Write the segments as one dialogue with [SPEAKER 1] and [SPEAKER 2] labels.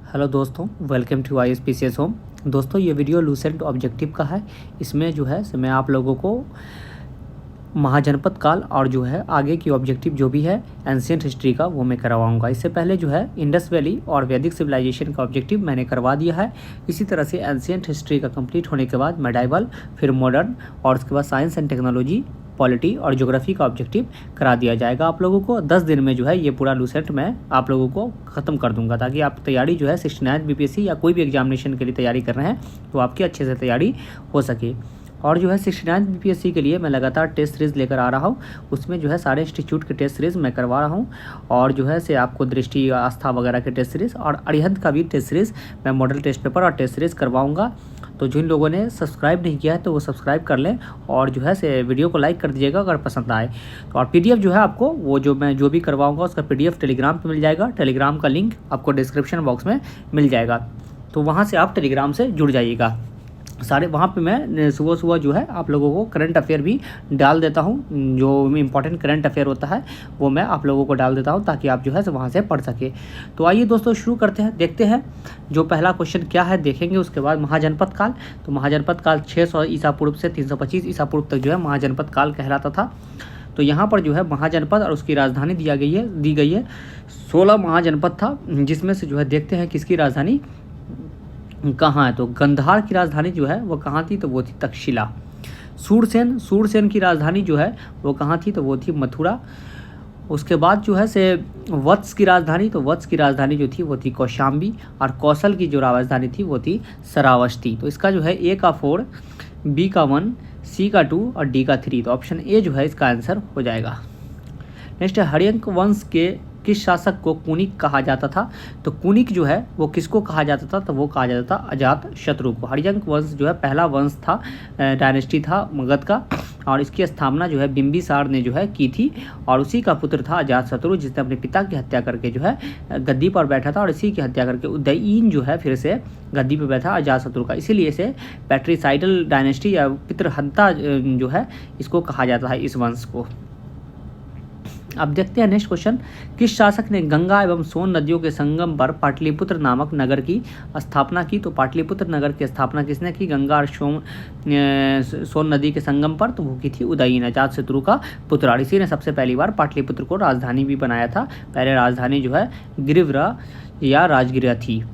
[SPEAKER 1] Hello दोस्तों, welcome to ISPCS home. दोस्तों, ये वीडियो लूसेंट ऑब्जेक्टिव का है। इसमें जो है मैं आप लोगों को महाजनपद काल और जो है आगे की ऑब्जेक्टिव जो भी है एंशियंट हिस्ट्री का वो मैं करवाऊंगा। इससे पहले जो है इंडस वैली और वैदिक सिविलाइजेशन का ऑब्जेक्टिव मैंने करवा दिया है। इसी तरह से एंशियंट हिस्ट्री का कंप्लीट होने के बाद मेडाइवल, फिर मॉडर्न और उसके बाद साइंस एंड टेक्नोलॉजी, पॉलिटी और ज्योग्राफी का ऑब्जेक्टिव करा दिया जाएगा। आप लोगों को 10 दिन में जो है ये पूरा लूसेंट मैं आप लोगों को ख़त्म कर दूंगा, ताकि आप तैयारी जो है 69 BPSC या कोई भी एग्जामिनेशन के लिए तैयारी कर रहे हैं तो आपकी अच्छे से तैयारी हो सके। और जो है 69 BPSC के लिए मैं लगातार टेस्ट सीरीज़ लेकर आ रहा हूँ। उसमें जो है सारे इंस्टीट्यूट के टेस्ट सीरीज़ मैं करवा रहा हूँ और जो है से आपको दृष्टि, आस्था वगैरह के टेस्ट सीरीज़ और अरिहंत का भी टेस्ट सीरीज़ मैं मॉडल टेस्ट पेपर और टेस्ट सीरीज़ करवाऊँगा। तो जिन लोगों ने सब्सक्राइब नहीं किया है तो वो सब्सक्राइब कर लें और जो है से वीडियो को लाइक कर दीजिएगा अगर पसंद आए। तो और PDF जो है आपको वो मैं जो भी करवाऊँगा उसका PDF टेलीग्राम पे मिल जाएगा। टेलीग्राम का लिंक आपको डिस्क्रिप्शन बॉक्स में मिल जाएगा, तो वहाँ से आप टेलीग्राम से जुड़ जाइएगा। सारे वहाँ पे मैं सुबह सुबह जो है आप लोगों को करंट अफेयर भी डाल देता हूँ। जो इम्पोर्टेंट करंट अफेयर होता है वो मैं आप लोगों को डाल देता हूँ ताकि आप जो है वहाँ से पढ़ सके। तो आइए दोस्तों शुरू करते हैं, देखते हैं जो पहला क्वेश्चन क्या है देखेंगे। उसके बाद महाजनपद काल, तो महाजनपद काल 600 ईसा पूर्व से 325 ईसा पूर्व तक जो है महाजनपद काल कहलाता था। तो यहाँ पर जो है महाजनपद और उसकी राजधानी दी गई है 16 महाजनपद था, जिसमें से जो है देखते हैं किसकी राजधानी कहाँ है। तो गंधार की राजधानी जो है वो कहाँ थी, तो वो थी तक्षशिला। सूरसेन की राजधानी जो है वो कहाँ थी, तो वो थी मथुरा। उसके बाद जो है से वत्स की राजधानी, तो वत्स की राजधानी जो थी वो थी कौशाम्बी और कौशल की जो राजधानी थी वो थी श्रावस्ती। तो इसका जो है A का 4, B का 1, C का 2 और D का 3, तो ऑप्शन A जो है इसका आंसर हो जाएगा। नेक्स्ट है हर्यंक वंश के किस शासक को कुनिक कहा जाता था। तो कुनिक जो है वो किसको कहा जाता था, तो वो कहा जाता था अजात शत्रु को। हर्यंक वंश जो है पहला वंश था, डायनेस्टी था मगध का, और इसकी स्थापना जो है बिंबिसार ने जो है की थी और उसी का पुत्र था अजातशत्रु, जिसने अपने पिता की हत्या करके जो है गद्दी पर बैठा था और इसी की हत्या करके उदयीन जो है फिर से गद्दी पर बैठा अजातशत्रु का। इसीलिए इसे पैट्रिसाइडल डायनेस्टी या पितृहंता जो है इसको कहा जाता है इस वंश को। अब देखते हैं नेक्स्ट क्वेश्चन, किस शासक ने गंगा एवं सोन नदियों के संगम पर पाटलिपुत्र नामक नगर की स्थापना की। तो पाटलिपुत्र नगर की स्थापना किसने की, गंगा और सोन नदी के संगम पर, तो वो की थी उदयीन, अजातशत्रु का पुत्र। और इसी ने सबसे पहली बार पाटलिपुत्र को राजधानी भी बनाया था। पहले राजधानी जो है गिरिवरा या राजगिरा थी।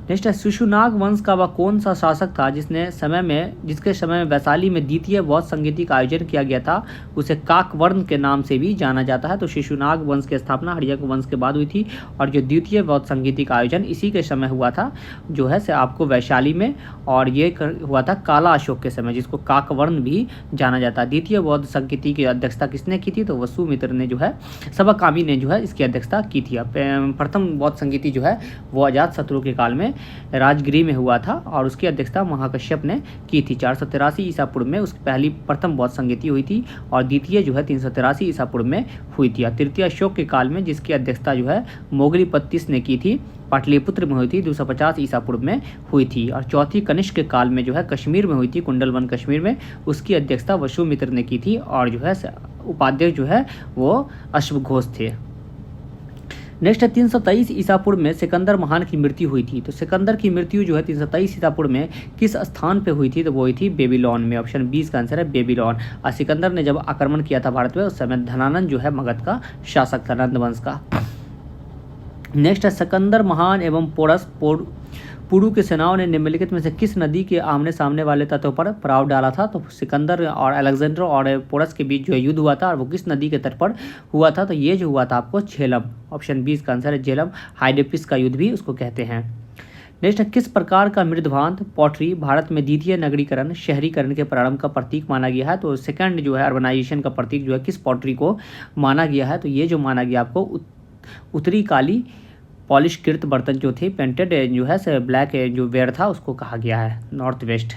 [SPEAKER 1] नेक्स्ट है शिशुनाग वंश का वह कौन सा शासक था जिसके समय में वैशाली में द्वितीय बौद्ध संगीति का आयोजन किया गया था, उसे काकवर्ण के नाम से भी जाना जाता है। तो शिशुनाग वंश की स्थापना हर्यक वंश के बाद हुई थी और जो द्वितीय बौद्ध संगीति का आयोजन इसी के समय हुआ था जो है से आपको वैशाली में, और ये हुआ था काला अशोक के समय, जिसको काकवर्ण भी जाना जाता है। द्वितीय बौद्ध संगीति की अध्यक्षता किसने की थी, तो वसुमित्र ने जो है सवकामी ने जो है इसकी अध्यक्षता की थी। प्रथम बौद्ध संगीति जो है वो अजातशत्रु के काल में राजगिरी में हुआ था और उसकी अध्यक्षता महाकश्यप ने की थी। 483 ईसा पूर्व में उसकी प्रथम बौद्ध संगीति हुई थी और द्वितीय जो है 383 ईसा पूर्व में हुई थी। और तृतीय अशोक के काल में जिसकी अध्यक्षता जो है मोगलीपत्तिस ने की थी, पाटलिपुत्र में हुई थी, 250 ईसा पूर्व में हुई थी। और चौथी कनिष्क के काल में जो है कश्मीर में हुई थी, कुंडलवन कश्मीर में, उसकी अध्यक्षता वसुमित्र ने की थी और जो है उपाध्यक्ष जो है वो अश्वघोष थे। नेक्स्ट है 323 ईसा पूर्व में सिकंदर महान की मृत्यु हुई थी। तो सिकंदर की मृत्यु जो है 323 ईसा पूर्व में किस स्थान पे हुई थी, तो वो हुई थी बेबीलोन में। ऑप्शन 20 का आंसर है बेबीलोन। और सिकंदर ने जब आक्रमण किया था भारत में उस समय धनानंद जो है मगध का शासक था, नंद वंश का। नेक्स्ट है सिकंदर महान एवं पुरु की सेनाओं ने निम्नलिखित में से किस नदी के आमने सामने वाले तटों पर पड़ाव डाला था। तो सिकंदर और अलेक्जेंडर और पोरस के बीच जो युद्ध हुआ था और वो किस नदी के तट पर हुआ था, तो ये जो हुआ था आपको झेलम। ऑप्शन 20 का आंसर है झेलम। हाइडेपिस का युद्ध भी उसको कहते हैं। नेक्स्ट है किस प्रकार का मृदभांत पॉटरी भारत में द्वितीय नगरीकरण शहरीकरण के प्रारंभ का प्रतीक माना गया है। तो सेकंड जो है अर्बनाइजेशन का प्रतीक जो है किस पॉटरी को माना गया है, तो ये जो माना गया आपको उत्तरी काली पॉलिश कृत बर्तन जो थे, पेंटेड जो है से ब्लैक जो वेयर था उसको कहा गया है, नॉर्थ वेस्ट।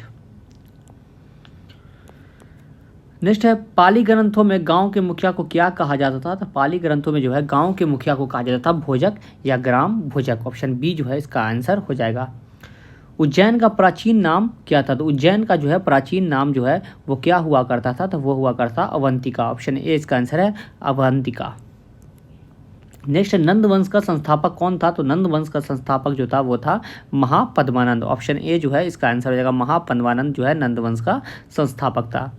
[SPEAKER 1] नेक्स्ट है पाली ग्रंथों में गांव के मुखिया को क्या कहा जाता था। तो पाली ग्रंथों में जो है गांव के मुखिया को कहा जाता था भोजक या ग्राम भोजक। ऑप्शन B जो है इसका आंसर हो जाएगा। उज्जैन का प्राचीन नाम क्या था। तो उज्जैन का जो है प्राचीन नाम जो है वो क्या हुआ करता था, तो वो हुआ करता अवंतिका। ऑप्शन A इसका आंसर है अवंतिका। नेक्स्ट, नंद वंश का संस्थापक कौन था? तो नंद वंश का संस्थापक जो था वो था महापद्मानंद। ऑप्शन ए जो है इसका आंसर हो जाएगा, महापद्मानंद जो है नंद वंश का संस्थापक था।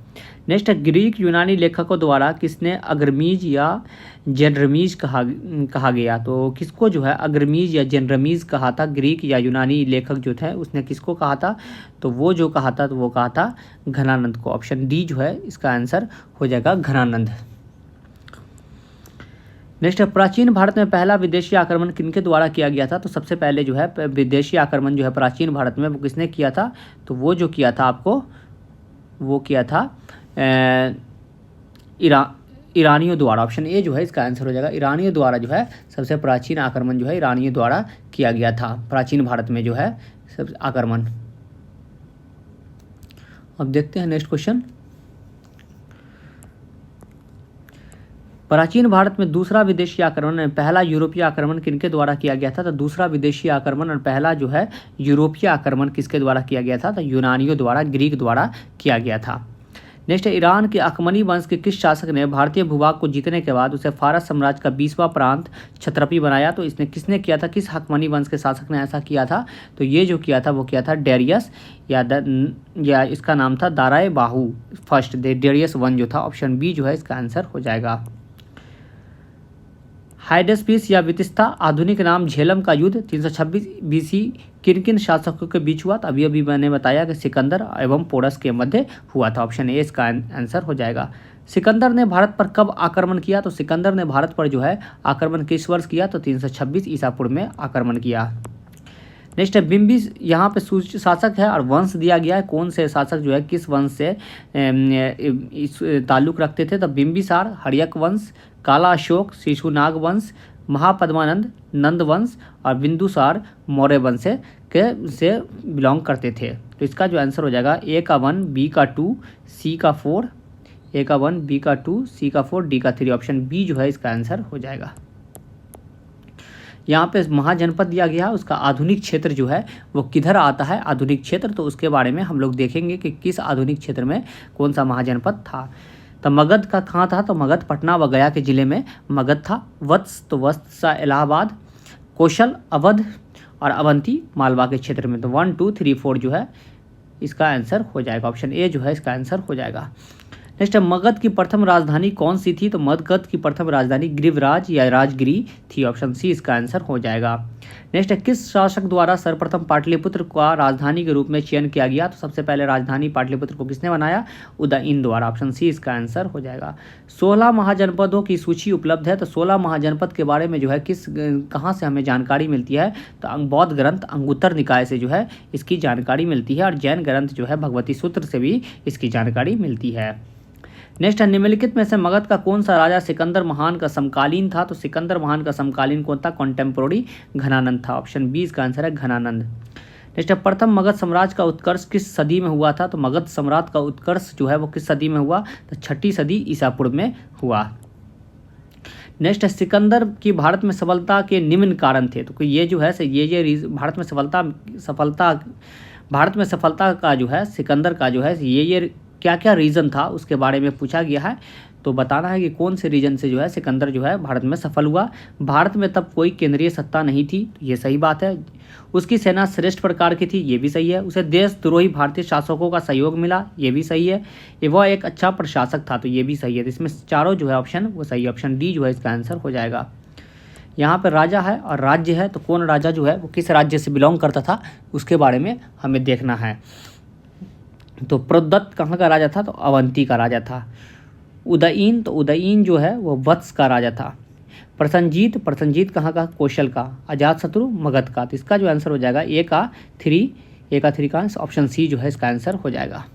[SPEAKER 1] नेक्स्ट, ग्रीक यूनानी लेखकों द्वारा किसने अग्रमीज या जेनरमीज कहा गया? तो किसको जो है अग्रमीज या जेनरमीज कहा था? ग्रीक या यूनानी लेखक जो थे उसने किसको कहा था? तो वो जो कहा था तो वो कहा था घनानंद को। ऑप्शन डी जो है इसका आंसर हो जाएगा घनानंद। नेक्स्ट, प्राचीन भारत में पहला विदेशी आक्रमण किनके द्वारा किया गया था? तो सबसे पहले जो है विदेशी आक्रमण जो है प्राचीन भारत में वो किसने किया था? तो वो जो किया था आपको वो किया था ईरानियों द्वारा। ऑप्शन ए जो है इसका आंसर हो जाएगा, ईरानियों द्वारा जो है सबसे प्राचीन आक्रमण जो है ईरानियों द्वारा किया गया था प्राचीन भारत में जो है सब आक्रमण। अब देखते हैं नेक्स्ट क्वेश्चन। प्राचीन भारत में दूसरा विदेशी आक्रमण, पहला यूरोपीय आक्रमण किनके द्वारा किया गया था? तो दूसरा विदेशी आक्रमण और पहला जो है यूरोपीय आक्रमण किसके द्वारा किया गया था? तो यूनानियों द्वारा, ग्रीक द्वारा किया गया था। नेक्स्ट, ईरान के अखमनी वंश के किस शासक ने भारतीय भूभाग को जीतने के बाद उसे फारस साम्राज्य का 20वां प्रांत क्षत्रपी बनाया? तो इसने किसने किया था? किस अखमनी वंश के शासक ने ऐसा किया था? तो ये जो किया था वो किया था डेरियस या इसका नाम था दाराए बाहू फर्स्ट, डेरियस वन जो था। ऑप्शन बी जो है इसका आंसर हो जाएगा। हाइडेस्पिस या वितिस्ता आधुनिक नाम झेलम का युद्ध 326 बीसी किन किन शासकों के बीच हुआ? तो अभी अभी मैंने बताया कि सिकंदर एवं पोरस के मध्य हुआ था। ऑप्शन ए इसका आंसर हो जाएगा। सिकंदर ने भारत पर कब आक्रमण किया? तो सिकंदर ने भारत पर जो है आक्रमण किस वर्ष किया? तो 326 ईसा पूर्व में आक्रमण किया। नेक्स्ट है बिम्बिस, यहाँ पे शासक है और वंश दिया गया है, कौन से शासक जो है किस वंश से ताल्लुक रखते थे? तो बिम्बिसार, हर्यक वंश, काला अशोक, शिशुनाग वंश, महापद्मानंद, नंद वंश और बिंदुसार मौर्य वंश से बिलोंग करते थे। तो इसका जो आंसर हो जाएगा ए का 1, बी का 2, सी का 4, ए का 1, बी का 2, सी का 4, डी का 3। ऑप्शन बी जो है इसका आंसर हो जाएगा। यहाँ पे महाजनपद दिया गया है, उसका आधुनिक क्षेत्र जो है वो किधर आता है आधुनिक क्षेत्र? तो उसके बारे में हम लोग देखेंगे कि किस आधुनिक क्षेत्र में कौन सा महाजनपद था। तो मगध का कहाँ था? तो मगध पटना व गया के जिले में मगध था। वत्स तो वत्सा इलाहाबाद, कौशल अवध और अवंती मालवा के क्षेत्र में। तो 1, 2, 3, 4 जो है इसका आंसर हो जाएगा। ऑप्शन ए जो है इसका आंसर हो जाएगा। नेक्स्ट है मगध की प्रथम राजधानी कौन सी थी? तो मगध की प्रथम राजधानी गिरिवराज या राजगिरी थी। ऑप्शन सी इसका आंसर हो जाएगा। नेक्स्ट है किस शासक द्वारा सर्वप्रथम पाटलिपुत्र का राजधानी के रूप में चयन किया गया? तो सबसे पहले राजधानी पाटलिपुत्र को किसने बनाया? उदयन द्वारा। ऑप्शन सी इसका आंसर हो जाएगा। 16 महाजनपदों की सूची उपलब्ध है। तो 16 महाजनपद के बारे में जो है कहाँ से हमें जानकारी मिलती है? तो बौद्ध ग्रंथ अंगुत्तर निकाय से जो है इसकी जानकारी मिलती है और जैन ग्रंथ जो है भगवती सूत्र से भी इसकी जानकारी मिलती है। नेक्स्ट है निम्नलिखित में से मगध का कौन सा राजा सिकंदर महान का समकालीन था? तो सिकंदर महान का समकालीन कौन था? कॉन्टेम्पोररी घनानंद था। ऑप्शन बी इसका आंसर है घनानंद। नेक्स्ट है प्रथम मगध साम्राज्य का उत्कर्ष किस सदी में हुआ था? तो मगध सम्राट का उत्कर्ष जो है वो किस सदी में हुआ? तो 6ठी सदी ईसा पूर्व में हुआ। नेक्स्ट है सिकंदर की भारत में सफलता के निम्न कारण थे। तो ये जो है ये भारत में सफलता का जो है सिकंदर का जो है ये क्या क्या रीज़न था उसके बारे में पूछा गया है। तो बताना है कि कौन से रीजन से जो है सिकंदर जो है भारत में सफल हुआ। भारत में तब कोई केंद्रीय सत्ता नहीं थी, ये सही बात है। उसकी सेना श्रेष्ठ प्रकार की थी, ये भी सही है। उसे देशद्रोही भारतीय शासकों का सहयोग मिला, ये भी सही है। वह एक अच्छा प्रशासक था, तो ये भी सही है। इसमें चारों जो है ऑप्शन वो सही है। ऑप्शन डी जो है इसका आंसर हो जाएगा। यहाँ पर राजा है और राज्य है, तो कौन राजा जो है वो किस राज्य से बिलोंग करता था उसके बारे में हमें देखना है। तो प्रोद्दत्त कहाँ का राजा था? तो अवंती का राजा था। उदयन, तो उदयन जो है वो वत्स का राजा था। प्रसंजीत कहाँ का? कौशल का। अजातशत्रु मगध का। तो इसका जो आंसर हो जाएगा ए का 3 का ऑप्शन सी जो है इसका आंसर हो जाएगा।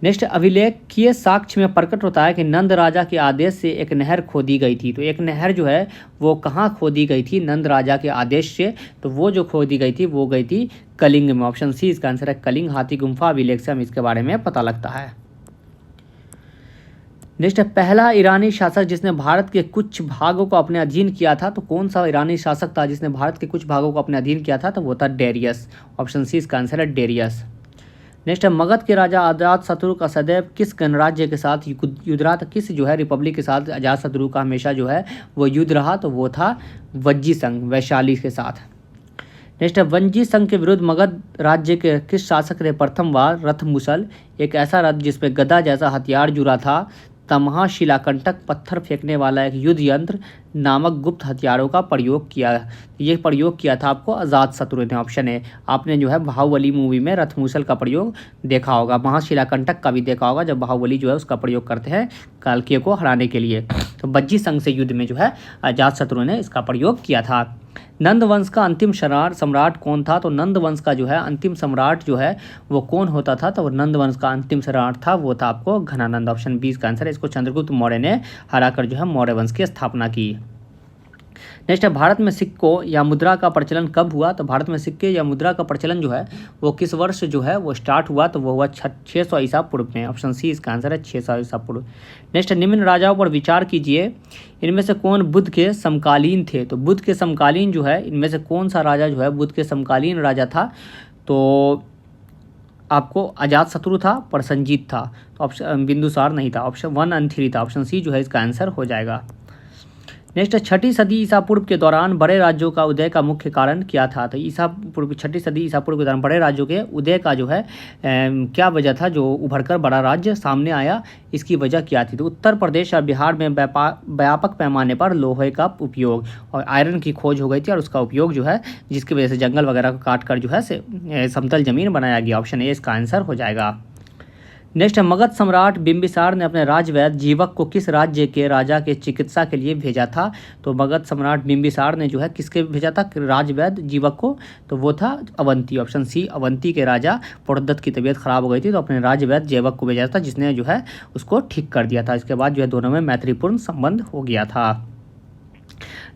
[SPEAKER 1] नेक्स्ट अभिलेखीय साक्ष्य में प्रकट होता है कि नंद राजा के आदेश से एक नहर खोदी गई थी। तो एक नहर जो है वो कहाँ खोदी गई थी? नंद राजा के आदेश से। तो वो जो खोदी गई थी वो गई थी कलिंग में। ऑप्शन सी इसका आंसर है कलिंग। हाथी गुम्फा अभिलेख से हम इसके बारे में पता लगता है। नेक्स्ट पहला ईरानी शासक जिसने भारत के कुछ भागों को अपने अधीन किया था। तो कौन सा ईरानी शासक था जिसने भारत के कुछ भागों को अपने अधीन किया था? तो वो था डेरियस। ऑप्शन सी इसका आंसर है डेरियस। नेक्स्ट है मगध के राजा अजातशत्रु का सदैव किस गणराज्य के साथ युद्ध रहा था, किस जो है रिपब्लिक के साथ अजातशत्रु का हमेशा जो है वो युद्ध रहा, तो वो था वज्जी संघ वैशाली के साथ। नेक्स्ट है वज्जी संघ के विरुद्ध मगध राज्य के किस शासक ने प्रथम बार रथ मुसल, एक ऐसा रथ जिसमें गदा जैसा हथियार जुड़ा था, तमहा, शिलाकंटक, पत्थर फेंकने वाला एक युद्ध यंत्र नामक गुप्त हथियारों का प्रयोग किया। ये प्रयोग किया था आपको अजातशत्रु ने। ऑप्शन है, आपने जो है बाहुबली मूवी में रथ मूसल का प्रयोग देखा होगा, महाशिलाकंटक का भी देखा होगा, जब बाहुबली जो है उसका प्रयोग करते हैं कालके को हराने के लिए। तो वज्जी संघ से युद्ध में जो है अजातशत्रु ने इसका प्रयोग किया था। नंद वंश का अंतिम सम्राट कौन था, तो नंद वंश का जो है अंतिम सम्राट जो है वो कौन होता था, तो नंद वंश का अंतिम सम्राट था वो था आपको घनानंद। ऑप्शन 20 का आंसर है। इसको चंद्रगुप्त मौर्य ने हराकर जो है मौर्य वंश की स्थापना की। नेक्स्ट है भारत में सिक्कों या मुद्रा का प्रचलन कब हुआ, तो भारत में सिक्के या मुद्रा का प्रचलन जो है वो किस वर्ष जो है वो स्टार्ट हुआ, तो वो हुआ 600 ईसा पूर्व में। ऑप्शन सी इसका आंसर है, 600 ईसा पूर्व। नेक्स्ट है निम्न राजाओं पर विचार कीजिए, इनमें से कौन बुद्ध के समकालीन थे, तो बुद्ध के समकालीन जो है इनमें से कौन सा राजा जो है बुद्ध के समकालीन राजा था, तो आपको अजातशत्रु था, प्रसन्नजीत था, तो ऑप्शन बिंदुसार नहीं था, ऑप्शन 1 अंथिरी था। ऑप्शन सी जो है इसका आंसर हो जाएगा। नेक्स्ट 6ठी सदी ईसा पूर्व के दौरान बड़े राज्यों का उदय का मुख्य कारण क्या था, तो ईसा पूर्व 6ठी सदी ईसा पूर्व के दौरान बड़े राज्यों के उदय का जो है क्या वजह था, जो उभरकर बड़ा राज्य सामने आया, इसकी वजह क्या थी, तो उत्तर प्रदेश और बिहार में व्यापक पैमाने पर लोहे का उपयोग और आयरन की खोज हो गई थी, और उसका उपयोग जो है जिसकी वजह से जंगल वगैरह को काट कर जो है समतल जमीन बनाया गया। ऑप्शन ए इसका आंसर हो जाएगा। नेक्स्ट है मगध सम्राट बिंबिसार ने अपने राजवैद्य जीवक को किस राज्य के राजा के चिकित्सा के लिए भेजा था, तो मगध सम्राट बिंबिसार ने जो है किसके भेजा था, राजवैद्य जीवक को, तो वो था अवंती। ऑप्शन सी अवंती के राजा पुरुदत्त की तबीयत खराब हो गई थी, तो अपने राजवैद्य जीवक को भेजा था, जिसने जो है उसको ठीक कर दिया था। इसके बाद जो है दोनों में मैत्रीपूर्ण संबंध हो गया था।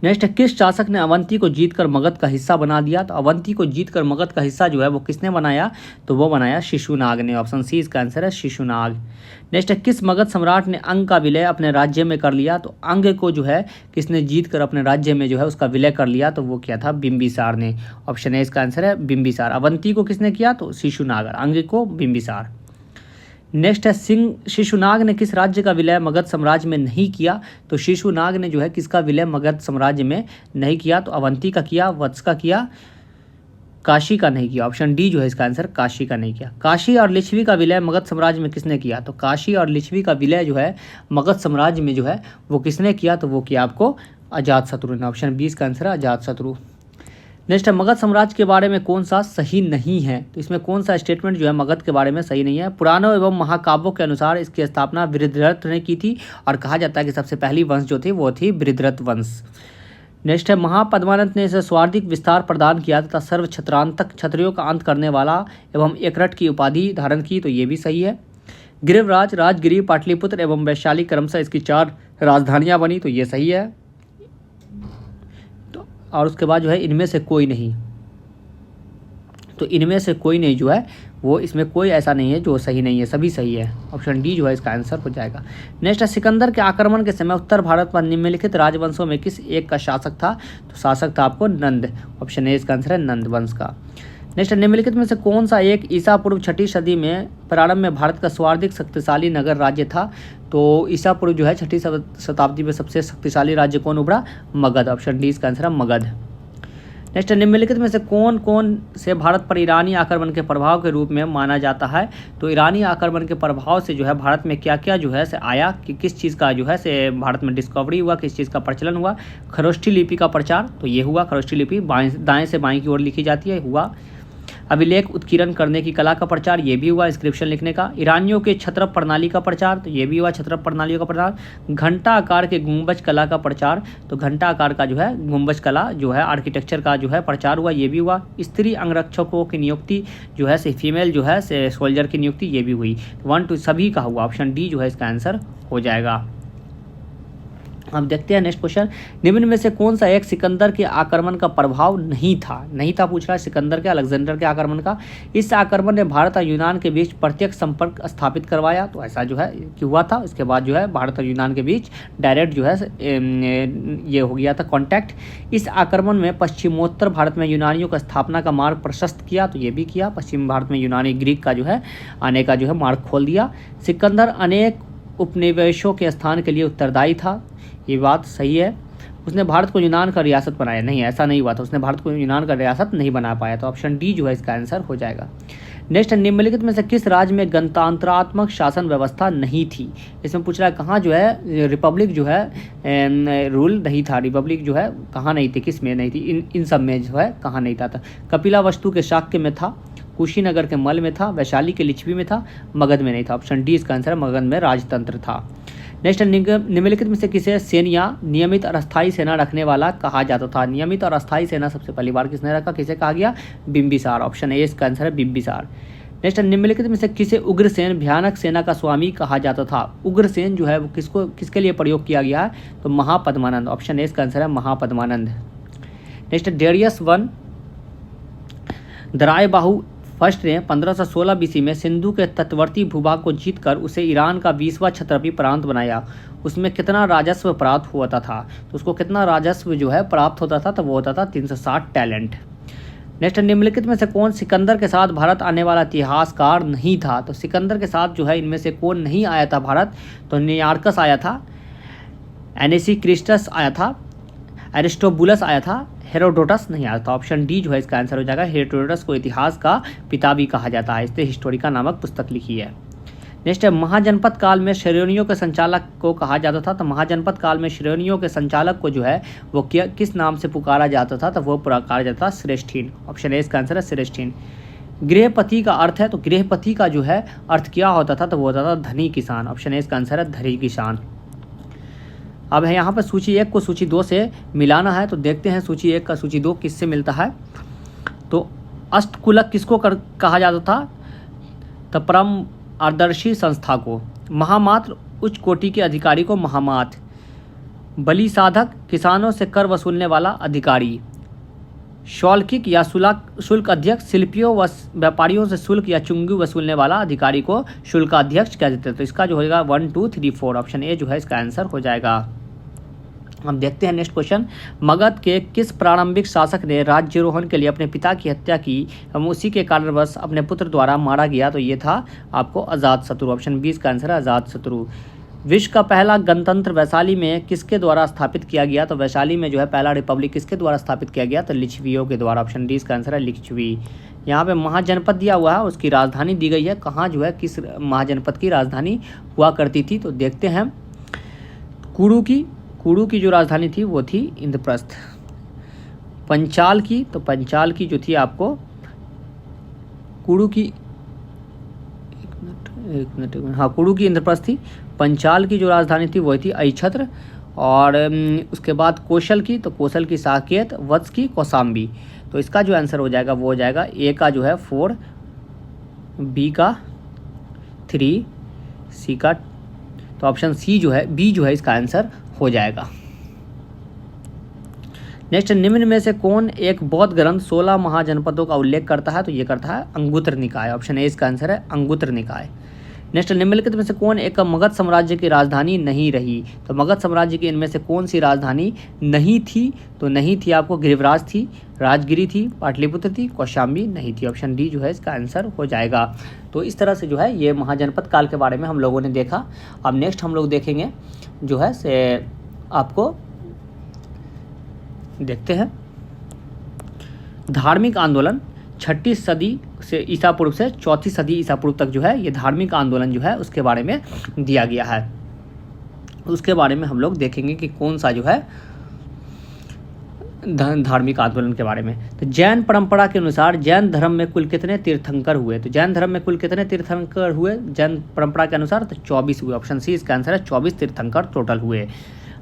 [SPEAKER 1] नेक्स्ट किस शासक ने अवंती को जीतकर मगध का हिस्सा बना दिया, तो अवंती को जीतकर मगध का हिस्सा जो है वो किसने बनाया, तो वो बनाया शिशुनाग ने। ऑप्शन सी इसका आंसर है, शिशुनाग। नेक्स्ट किस मगध सम्राट ने अंग का विलय अपने राज्य में कर लिया, तो अंग को जो है किसने जीतकर अपने राज्य में जो है उसका विलय कर लिया, तो वो क्या था, बिंबिसार ने। ऑप्शन ए इसका आंसर है, बिंबिसार। अवंती को किसने किया, तो शिशुनाग, अंग को बिंबिसार। नेक्स्ट है शिशुनाग ने किस राज्य का विलय मगध साम्राज्य में नहीं किया, तो शिशुनाग ने जो है किसका विलय मगध साम्राज्य में नहीं किया, तो अवंती का किया, वत्स का किया, काशी का नहीं किया। ऑप्शन डी जो है इसका आंसर, काशी का नहीं किया। काशी और लिच्छवी का विलय मगध साम्राज्य में किसने किया, तो काशी और लिच्छवी का विलय जो है मगध साम्राज्य में जो है वो किसने किया, तो वो किया आपको अजातशत्रु ने। ऑप्शन 20 का आंसर है अजातशत्रु। नेक्स्ट है मगध साम्राज्य के बारे में कौन सा सही नहीं है, तो इसमें कौन सा स्टेटमेंट जो है मगध के बारे में सही नहीं है। पुराणों एवं महाकाव्यों के अनुसार इसकी स्थापना वृद्धरथ ने की थी, और कहा जाता है कि सबसे पहली वंश जो थी वो थी वृद्धरथ वंश। नेक्स्ट है महापद्मानंद ने इसे स्वार्थिक विस्तार प्रदान किया तथा सर्व छत्रांतक क्षत्रियों का अंत करने वाला एवं एकरठ की उपाधि धारण की, तो ये भी सही है। गिरिवराज, राजगिरी, पाटलिपुत्र एवं वैशाली क्रमशः इसकी 4 राजधानियां बनी, तो ये सही है। और उसके बाद जो है इनमें से कोई नहीं, तो इनमें से कोई नहीं जो है वो, इसमें कोई ऐसा नहीं है जो सही नहीं है, सभी सही है। ऑप्शन डी जो है इसका आंसर हो जाएगा। नेक्स्ट है सिकंदर के आक्रमण के समय उत्तर भारत पर निम्नलिखित राजवंशों में किस एक का शासक था, तो शासक था आपको नंद। ऑप्शन ए इसका आंसर है नंद वंश का। नेक्स्ट निम्नलिखित में से कौन सा एक ईसा पूर्व 6ठी सदी में प्रारंभ में भारत का सर्वाधिक शक्तिशाली नगर राज्य था, तो ईसा पूर्व जो है 6ठी शताब्दी में सबसे शक्तिशाली राज्य कौन उभरा, मगध। ऑप्शन डी इसका आंसर है मगध। नेक्स्ट निम्नलिखित में से कौन कौन से भारत पर ईरानी आक्रमण के प्रभाव के रूप में माना जाता है, तो ईरानी आक्रमण के प्रभाव से जो है भारत में क्या क्या जो है से आया, कि किस चीज़ का जो है से भारत में डिस्कवरी हुआ, किस चीज़ का प्रचलन हुआ। खरोष्ठी लिपि का प्रचार, तो ये हुआ, खरोष्ठी लिपि दाएं से बाएं की ओर लिखी जाती है, हुआ। अभिलेख उत्कीर्ण करने की कला का प्रचार, ये भी हुआ, इंस्क्रिप्शन लिखने का। ईरानियों के छत्रप प्रणाली का प्रचार, तो ये भी हुआ, छत्रप प्रणालियों का प्रचार। घंटा आकार के गुंबज कला का प्रचार, तो घंटा आकार का जो है गुंबज कला जो है आर्किटेक्चर का जो है प्रचार हुआ, ये भी हुआ। स्त्री अंगरक्षकों की नियुक्ति जो है से फीमेल जो है से सोल्जर की नियुक्ति, ये भी हुई। 1 2 सभी का हुआ। ऑप्शन डी जो है इसका आंसर हो जाएगा। अब देखते हैं नेक्स्ट क्वेश्चन, निम्न में से कौन सा एक सिकंदर के आक्रमण का प्रभाव नहीं था पूछ रहा है सिकंदर के अलेक्जेंडर के आक्रमण का। इस आक्रमण ने भारत और यूनान के बीच प्रत्यक्ष संपर्क स्थापित करवाया, तो ऐसा जो है कि हुआ था। इसके बाद जो है भारत और यूनान के बीच डायरेक्ट जो है ये हो गया था कॉन्टैक्ट। इस आक्रमण में पश्चिमोत्तर भारत में यूनानियों का स्थापना का मार्ग प्रशस्त किया, तो ये भी किया। पश्चिम भारत में यूनानी ग्रीक का जो है आने का जो है मार्ग खोल दिया। सिकंदर अनेक उपनिवेशों के स्थान के लिए उत्तरदायी था, ये बात सही है। उसने भारत को यूनान का रियासत बनाया, नहीं ऐसा नहीं हुआ था, उसने भारत को यूनान का रियासत नहीं बना पाया, तो ऑप्शन डी जो है इसका आंसर हो जाएगा। नेक्स्ट, निम्नलिखित में से किस राज्य में गणतंत्रात्मक शासन व्यवस्था नहीं थी। इसमें पूछ रहा है कहाँ जो है रिपब्लिक जो है रूल नहीं था, रिपब्लिक जो है कहाँ नहीं थी, किस में नहीं थी, इन सब में जो है कहाँ नहीं था। कपिलावस्तु के शाक्य में था, कुशीनगर के मल में था, वैशाली के लिच्छवी में था, मगध में नहीं था। ऑप्शन डी इसका आंसर है, मगध में राजतंत्र था। नेक्स्ट, निम्नलिखित में से किसे सेना नियमित और अस्थायी सेना रखने वाला कहा जाता था। नियमित और अस्थायी सेना सबसे पहली बार किसने रखा, किसे कहा गया, बिंबिसार। ऑप्शन ए इसका आंसर है बिंबिसार। नेक्स्ट, निम्नलिखित में से किसे उग्रसेन भयानक सेना का स्वामी कहा जाता था। उग्रसेन जो है वो किसके लिए प्रयोग किया गया है, तो महापद्मानंद। ऑप्शन ए इसका आंसर है महापद्मानंद। नेक्स्ट, डेरियस वन दरायबाहु फर्स्ट ने 1516 बीसी में सिंधु के तटवर्ती भूभाग को जीतकर उसे ईरान का 20वां क्षत्रपी प्रांत बनाया। उसमें कितना राजस्व प्राप्त होता था, तो उसको कितना राजस्व जो है प्राप्त होता था, तो वो होता था 360 टैलेंट। नेक्स्ट, निम्नलिखित में से कौन सिकंदर के साथ भारत आने वाला इतिहासकार नहीं था। तो सिकंदर के साथ जो है इनमें से कौन नहीं आया था भारत, तो नियार्कस आया था, एनेसिक्रिस्टस आया था, एरिस्टोबुलस आया था, हेरोडोटस नहीं आया था। ऑप्शन डी जो है इसका आंसर हो जाएगा। हेरोडोटस को इतिहास का पिता भी कहा जाता है, इसने हिस्टोरिका नामक पुस्तक लिखी है। नेक्स्ट है, महाजनपद काल में श्रेणियों के संचालक को कहा जाता था। तो महाजनपद काल में श्रेणियों के संचालक को जो है वो किस नाम से पुकारा जाता था, तो वो पुकारा जाता था श्रेष्ठीन। ऑप्शन ए इसका आंसर है श्रेष्ठीन। गृहपति का अर्थ है, तो गृहपति का जो है अर्थ क्या होता था, तो वो होता था धनी किसान। ऑप्शन ए इसका आंसर है धनी किसान। अब है यहाँ पर सूची 1 को सूची 2 से मिलाना है, तो देखते हैं सूची 1 का सूची 2 किससे मिलता है। तो अष्टकुलक किसको कहा जाता था, तो परम आदर्शी संस्था को। महामात्र उच्च कोटि के अधिकारी को महामात। बलि साधक किसानों से कर वसूलने वाला अधिकारी। शौल्किक या शुल्क अध्यक्ष शिल्पियों व व्यापारियों से शुल्क या चुंगी वसूलने वाला अधिकारी को शुल्काध्यक्ष कह देते हैं। तो इसका जो होगा 1 2 3 4 ऑप्शन ए जो है इसका आंसर हो जाएगा। हम देखते हैं नेक्स्ट क्वेश्चन, मगध के किस प्रारंभिक शासक ने राज्यारोहण के लिए अपने पिता की हत्या की एवं उसी के कारणवश अपने पुत्र द्वारा मारा गया, तो ये था आपको अजातशत्रु। ऑप्शन बी का आंसर है अजातशत्रु। विश्व का पहला गणतंत्र वैशाली में किसके द्वारा स्थापित किया गया, तो वैशाली में जो है पहला रिपब्लिक किसके द्वारा स्थापित किया गया, तो लिच्छवियों के द्वारा। ऑप्शन डी का आंसर है लिच्छवी। यहाँ पे महाजनपद दिया हुआ है, उसकी राजधानी दी गई है, कहाँ जो है किस महाजनपद की राजधानी हुआ करती थी, तो देखते हैं कुरु की जो राजधानी थी वो थी इंद्रप्रस्थ। पंचाल की, तो पंचाल की जो थी आपको कुरु की कुरु की इंद्रप्रस्थ थी। पंचाल की जो राजधानी थी वो थी अहिछत्र। और उसके बाद कौशल की, तो कौशल की साकेत, वत्स की कौशाम्बी। तो इसका जो आंसर हो जाएगा वो हो जाएगा ए का जो है 4, बी का 3, सी का, तो ऑप्शन सी जो है बी जो है इसका आंसर हो जाएगा। नेक्स्ट, निम्न में से कौन एक बौद्ध ग्रंथ 16 महाजनपदों का उल्लेख करता है, तो ये करता है अंगुत्र निकाय। ऑप्शन ए इसका आंसर है अंगुत्र निकाय। नेक्स्ट, निम्नलिखित में से कौन एक मगध साम्राज्य की राजधानी नहीं रही, तो मगध साम्राज्य की इनमें से कौन सी राजधानी नहीं थी, तो नहीं थी आपको गिरिवराज थी, राजगिरी थी, पाटलिपुत्र थी, कौशाम्बी नहीं थी। ऑप्शन डी जो है इसका आंसर हो जाएगा। तो इस तरह से जो है ये महाजनपद काल के बारे में हम लोगों ने देखा। अब नेक्स्ट हम लोग देखेंगे जो है से आपको देखते हैं धार्मिक आंदोलन 6ठी सदी से ईसा पूर्व से 4थी सदी ईसा पूर्व तक जो है ये धार्मिक आंदोलन जो है उसके बारे में दिया गया है। उसके बारे में हम लोग देखेंगे कि कौन सा जो है धार्मिक आंदोलन के बारे में। तो जैन परंपरा के अनुसार जैन धर्म में कुल कितने तीर्थंकर हुए, तो जैन धर्म में कुल कितने तीर्थंकर हुए जैन परंपरा के अनुसार, तो 24 हुए। ऑप्शन सी इसका आंसर है 24 तीर्थंकर टोटल हुए,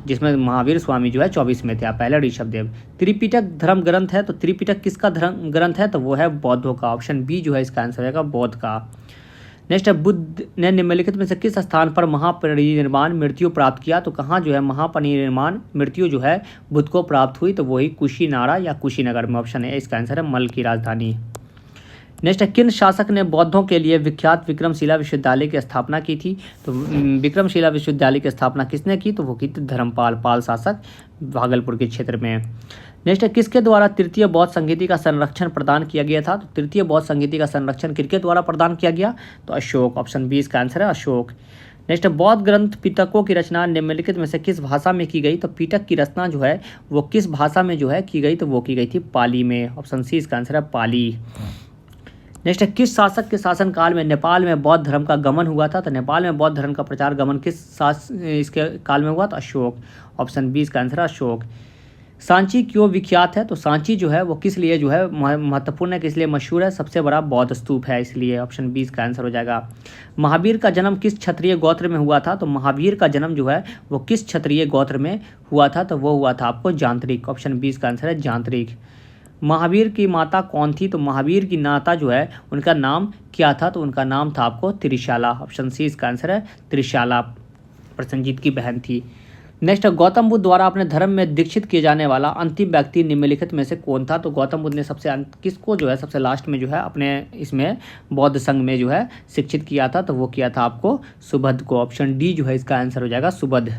[SPEAKER 1] जिसमें महावीर स्वामी जो है 24 में थे। आप पहले ऋषभदेव। त्रिपिटक धर्म ग्रंथ है, तो त्रिपिटक किसका धर्म ग्रंथ है, तो वो है बौद्धों का। ऑप्शन बी जो है इसका आंसर रहेगा बौद्ध का। नेक्स्ट है बुद्ध ने निम्नलिखित में से किस स्थान पर महापरिनिर्वाण मृत्यु प्राप्त किया, तो कहाँ जो है महापरिनिर्वाण मृत्यु जो है बुद्ध को प्राप्त हुई, तो वही कुशीनारा या कुशीनगर में। ऑप्शन है इसका आंसर है, मल की राजधानी। नेक्स्ट है किन शासक ने बौद्धों के लिए विख्यात विक्रमशिला विश्वविद्यालय की स्थापना की थी, तो विक्रमशिला विश्वविद्यालय की स्थापना किसने की, तो वो की थी धर्मपाल, पाल शासक, भागलपुर के क्षेत्र में। नेक्स्ट है किसके द्वारा तृतीय बौद्ध संहिता का संरक्षण प्रदान किया गया था, तो तृतीय बौद्ध संहिता का संरक्षण किसके द्वारा प्रदान किया गया, तो अशोक। ऑप्शन बी इसका आंसर है, अशोक। नेक्स्ट है बौद्ध ग्रंथ पिटकों की रचना निम्नलिखित में से किस भाषा में की गई, तो पिटक की रचना जो है वो किस भाषा में जो है की गई, तो वो की गई थी पाली में। ऑप्शन सी इसका आंसर है, पाली। नेक्स्ट है किस शासक के शासनकाल में नेपाल में बौद्ध धर्म का गमन हुआ था, तो नेपाल में बौद्ध धर्म का प्रचार गमन इसके काल में हुआ, तो अशोक। ऑप्शन बी इसका आंसर है, अशोक। सांची क्यों विख्यात है, तो सांची जो है वो किस लिए जो है महत्वपूर्ण है, किस लिए मशहूर है, सबसे बड़ा बौद्ध स्तूप है इसलिए। ऑप्शन बी इसका आंसर हो जाएगा। महावीर का जन्म किस क्षत्रिय गोत्र में हुआ था, तो महावीर का जन्म जो है वो किस क्षत्रिय गोत्र में हुआ था, तो वो हुआ था आपको जांत्रिक। ऑप्शन बी इसका आंसर है, जांत्रिक। महावीर की माता कौन थी, तो महावीर की माता जो है उनका नाम क्या था, तो उनका नाम था आपको त्रिशाला। ऑप्शन सी इसका आंसर है, त्रिशाला प्रसेनजीत की बहन थी। नेक्स्ट है गौतम बुद्ध द्वारा अपने धर्म में दीक्षित किए जाने वाला अंतिम व्यक्ति निम्नलिखित में से कौन था, तो गौतम बुद्ध ने किसको जो है सबसे लास्ट में जो है अपने इसमें बौद्ध संघ में जो है शिक्षित किया था, तो वो किया था आपको सुबुद्ध को। ऑप्शन डी जो है इसका आंसर हो जाएगा, सुबुद्ध।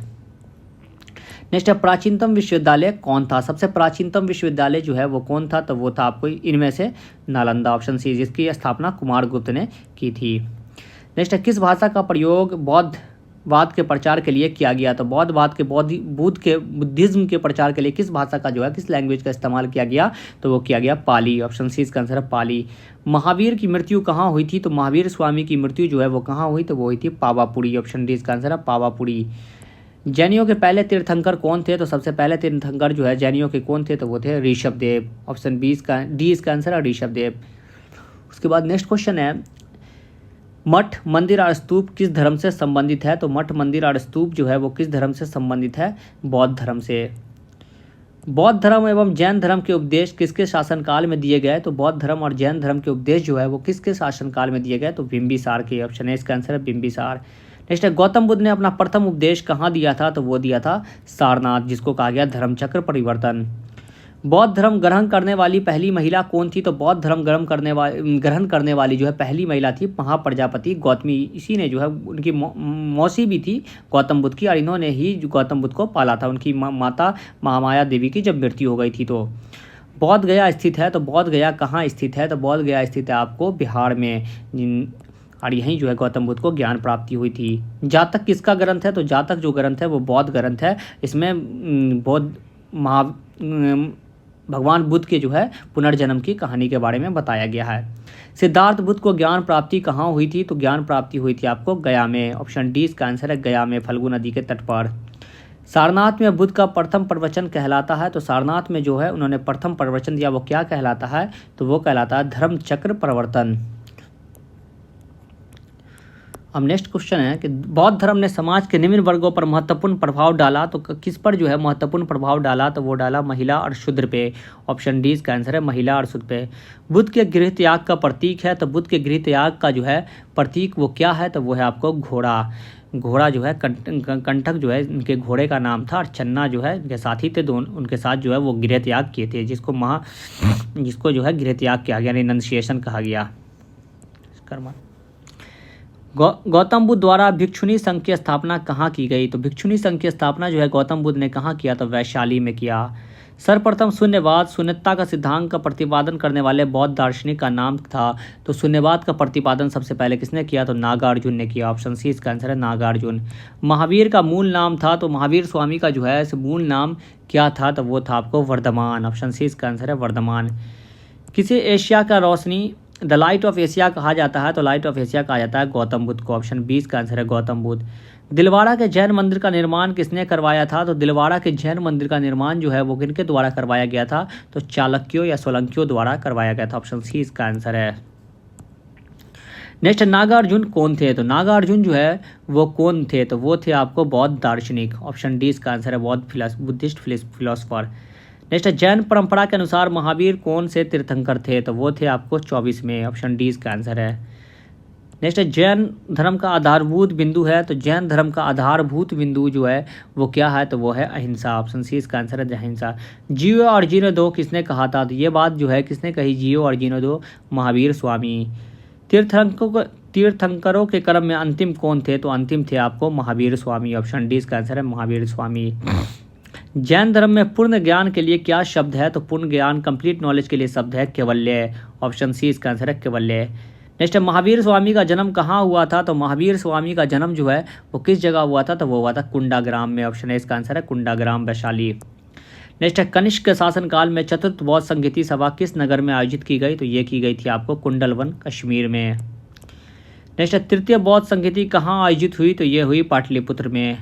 [SPEAKER 1] नेक्स्ट है प्राचीनतम विश्वविद्यालय कौन था, सबसे प्राचीनतम विश्वविद्यालय जो है वो कौन था, तो वो था आपको इनमें से नालंदा। ऑप्शन सी जिसकी स्थापना कुमारगुप्त ने की थी। नेक्स्ट है किस भाषा का प्रयोग बौद्धवाद के प्रचार के लिए किया गया, तो बौद्धवाद के बुद्धिज्म के प्रचार के लिए किस भाषा का जो है किस लैंग्वेज का इस्तेमाल किया गया, तो वो किया गया पाली। ऑप्शन सी इसका आंसर है, पाली। महावीर की मृत्यु कहाँ हुई थी, तो महावीर स्वामी की मृत्यु जो है वो कहाँ हुई, तो वो हुई थी पावापुरी। ऑप्शन डी इसका आंसर है, पावापुरी। जैनियों के पहले तीर्थंकर कौन थे, तो सबसे पहले तीर्थंकर जो है जैनियों के कौन थे, तो वो थे ऋषभदेव। ऑप्शन बी इसका डी इसका आंसर है, ऋषभदेव। उसके बाद नेक्स्ट क्वेश्चन है मठ मंदिर और स्तूप किस धर्म से संबंधित है, तो मठ मंदिर और स्तूप जो है वो किस धर्म से संबंधित है, बौद्ध धर्म से। बौद्ध धर्म एवं जैन धर्म के उपदेश किसके शासनकाल में दिए गए, तो बौद्ध धर्म और जैन धर्म के उपदेश जो है वो किसके शासनकाल में दिए गए, तो बिंबिसार के। ऑप्शन है इसका आंसर है, बिंबिसार। नेक्स्ट है गौतम बुद्ध ने अपना प्रथम उपदेश कहाँ दिया था, तो वो दिया था सारनाथ, जिसको कहा गया धर्मचक्र परिवर्तन। बौद्ध धर्म ग्रहण करने वाली पहली महिला कौन थी, तो बौद्ध धर्म ग्रहण करने वाली जो है पहली महिला थी महाप्रजापति गौतमी। इसी ने जो है उनकी मौसी भी थी गौतम बुद्ध की, और इन्होंने ही गौतम बुद्ध को पाला था। उनकी माता महामाया देवी की जब मृत्यु हो गई थी। तो बौद्ध गया स्थित है, तो बौद्ध गया कहाँ स्थित है, तो बौद्ध गया स्थित है आपको बिहार में, और यहीं जो है गौतम बुद्ध को ज्ञान प्राप्ति हुई थी। जातक किसका ग्रंथ है, तो जातक जो ग्रंथ है वो बौद्ध ग्रंथ है। इसमें भगवान बुद्ध के जो है पुनर्जन्म की कहानी के बारे में बताया गया है। सिद्धार्थ बुद्ध को ज्ञान प्राप्ति कहाँ हुई थी, तो ज्ञान प्राप्ति हुई थी आपको गया में। ऑप्शन डी इसका आंसर है, गया में, फल्गु नदी के तट पर। सारनाथ में बुद्ध का प्रथम प्रवचन कहलाता है, तो सारनाथ में जो है उन्होंने प्रथम प्रवचन दिया, वो क्या कहलाता है, तो वो कहलाता है धर्मचक्र प्रवर्तन। अब नेक्स्ट क्वेश्चन है कि बौद्ध धर्म ने समाज के निम्न वर्गों पर महत्वपूर्ण प्रभाव डाला, तो किस पर जो है महत्वपूर्ण प्रभाव डाला, तो वो डाला महिला और शूद्र पे। ऑप्शन डी इसका आंसर है, महिला और शूद्र पे। बुद्ध के गृह त्याग का प्रतीक है, तो बुद्ध के गृह त्याग का जो है प्रतीक वो क्या है, तो वो है आपको घोड़ा। घोड़ा जो है कंटक जो है इनके घोड़े का नाम था, और चन्ना जो है इनके साथी थे, दोनों उनके साथ जो है वो गृह त्याग किए थे, जिसको जो है गृह त्याग किया गया, रिनंसिएशन कहा गया। कर्म गौतम बुद्ध द्वारा भिक्षुणी संघ की स्थापना कहाँ की गई, तो भिक्षुणी संघ की स्थापना जो है गौतम बुद्ध ने कहाँ किया, तो वैशाली में किया। सर्वप्रथम शून्यवाद शून्यता का सिद्धांत का प्रतिपादन करने वाले बौद्ध दार्शनिक का नाम था, तो शून्यवाद का प्रतिपादन सबसे पहले किसने किया, तो नागार्जुन ने किया। ऑप्शन सी इसका आंसर है, नागार्जुन। महावीर का मूल नाम था, तो महावीर स्वामी का जो है मूल नाम क्या था, तो वो था आपको वर्धमान। ऑप्शन सी इसका आंसर है, वर्धमान। किसे एशिया का रोशनी द लाइट ऑफ एशिया कहा जाता है, तो लाइट ऑफ एशिया कहा जाता है गौतम बुद्ध को। ऑप्शन 20 का आंसर है, गौतम बुद्ध। दिलवाड़ा के जैन मंदिर का निर्माण किसने करवाया था, तो दिलवाड़ा के जैन मंदिर का निर्माण जो है वो किनके द्वारा करवाया गया था, तो चालुक्यों या सोलंकियों द्वारा करवाया गया था। ऑप्शन सी इसका आंसर है। नेक्स्ट नागार्जुन कौन थे, तो नागार्जुन जो है वो कौन थे, तो वो थे आपको बौद्ध दार्शनिक। ऑप्शन डी इसका आंसर है, बुद्धिस्ट फिलोसफर। नेक्स्ट जैन परंपरा के अनुसार महावीर कौन से तीर्थंकर थे, तो वो थे आपको 24 में। ऑप्शन डी इसका आंसर है। नेक्स्ट है जैन धर्म का आधारभूत बिंदु है, तो जैन धर्म का आधारभूत बिंदु जो है वो क्या है, तो वो है अहिंसा। ऑप्शन सी इसका आंसर है अहिंसा। जियो और जीनो दो किसने कहा था, तो ये बात जो है किसने कही, जियो और जीनो दो, महावीर स्वामी। तीर्थंकरों के क्रम में अंतिम कौन थे, तो अंतिम थे आपको महावीर स्वामी। ऑप्शन डी इसका आंसर है महावीर स्वामी। जैन धर्म में पूर्ण ज्ञान के लिए क्या शब्द है, तो पूर्ण ज्ञान कंप्लीट नॉलेज के लिए शब्द है कैवल्य। ऑप्शन सी इसका आंसर है कैवल्य। नेक्स्ट है महावीर स्वामी का जन्म कहाँ हुआ था, तो महावीर स्वामी का जन्म जो है वो किस जगह हुआ था, तो वो हुआ था कुंडाग्राम में। ऑप्शन है इसका आंसर है कुंडाग्राम वैशाली। नेक्स्ट है कनिष्क के शासनकाल में चतुर्थ बौद्ध संगीति सभा किस नगर में आयोजित की गई, तो ये की गई थी आपको कुंडलवन कश्मीर में। नेक्स्ट है तृतीय बौद्ध संगीति कहाँ आयोजित हुई, तो ये हुई पाटलिपुत्र में।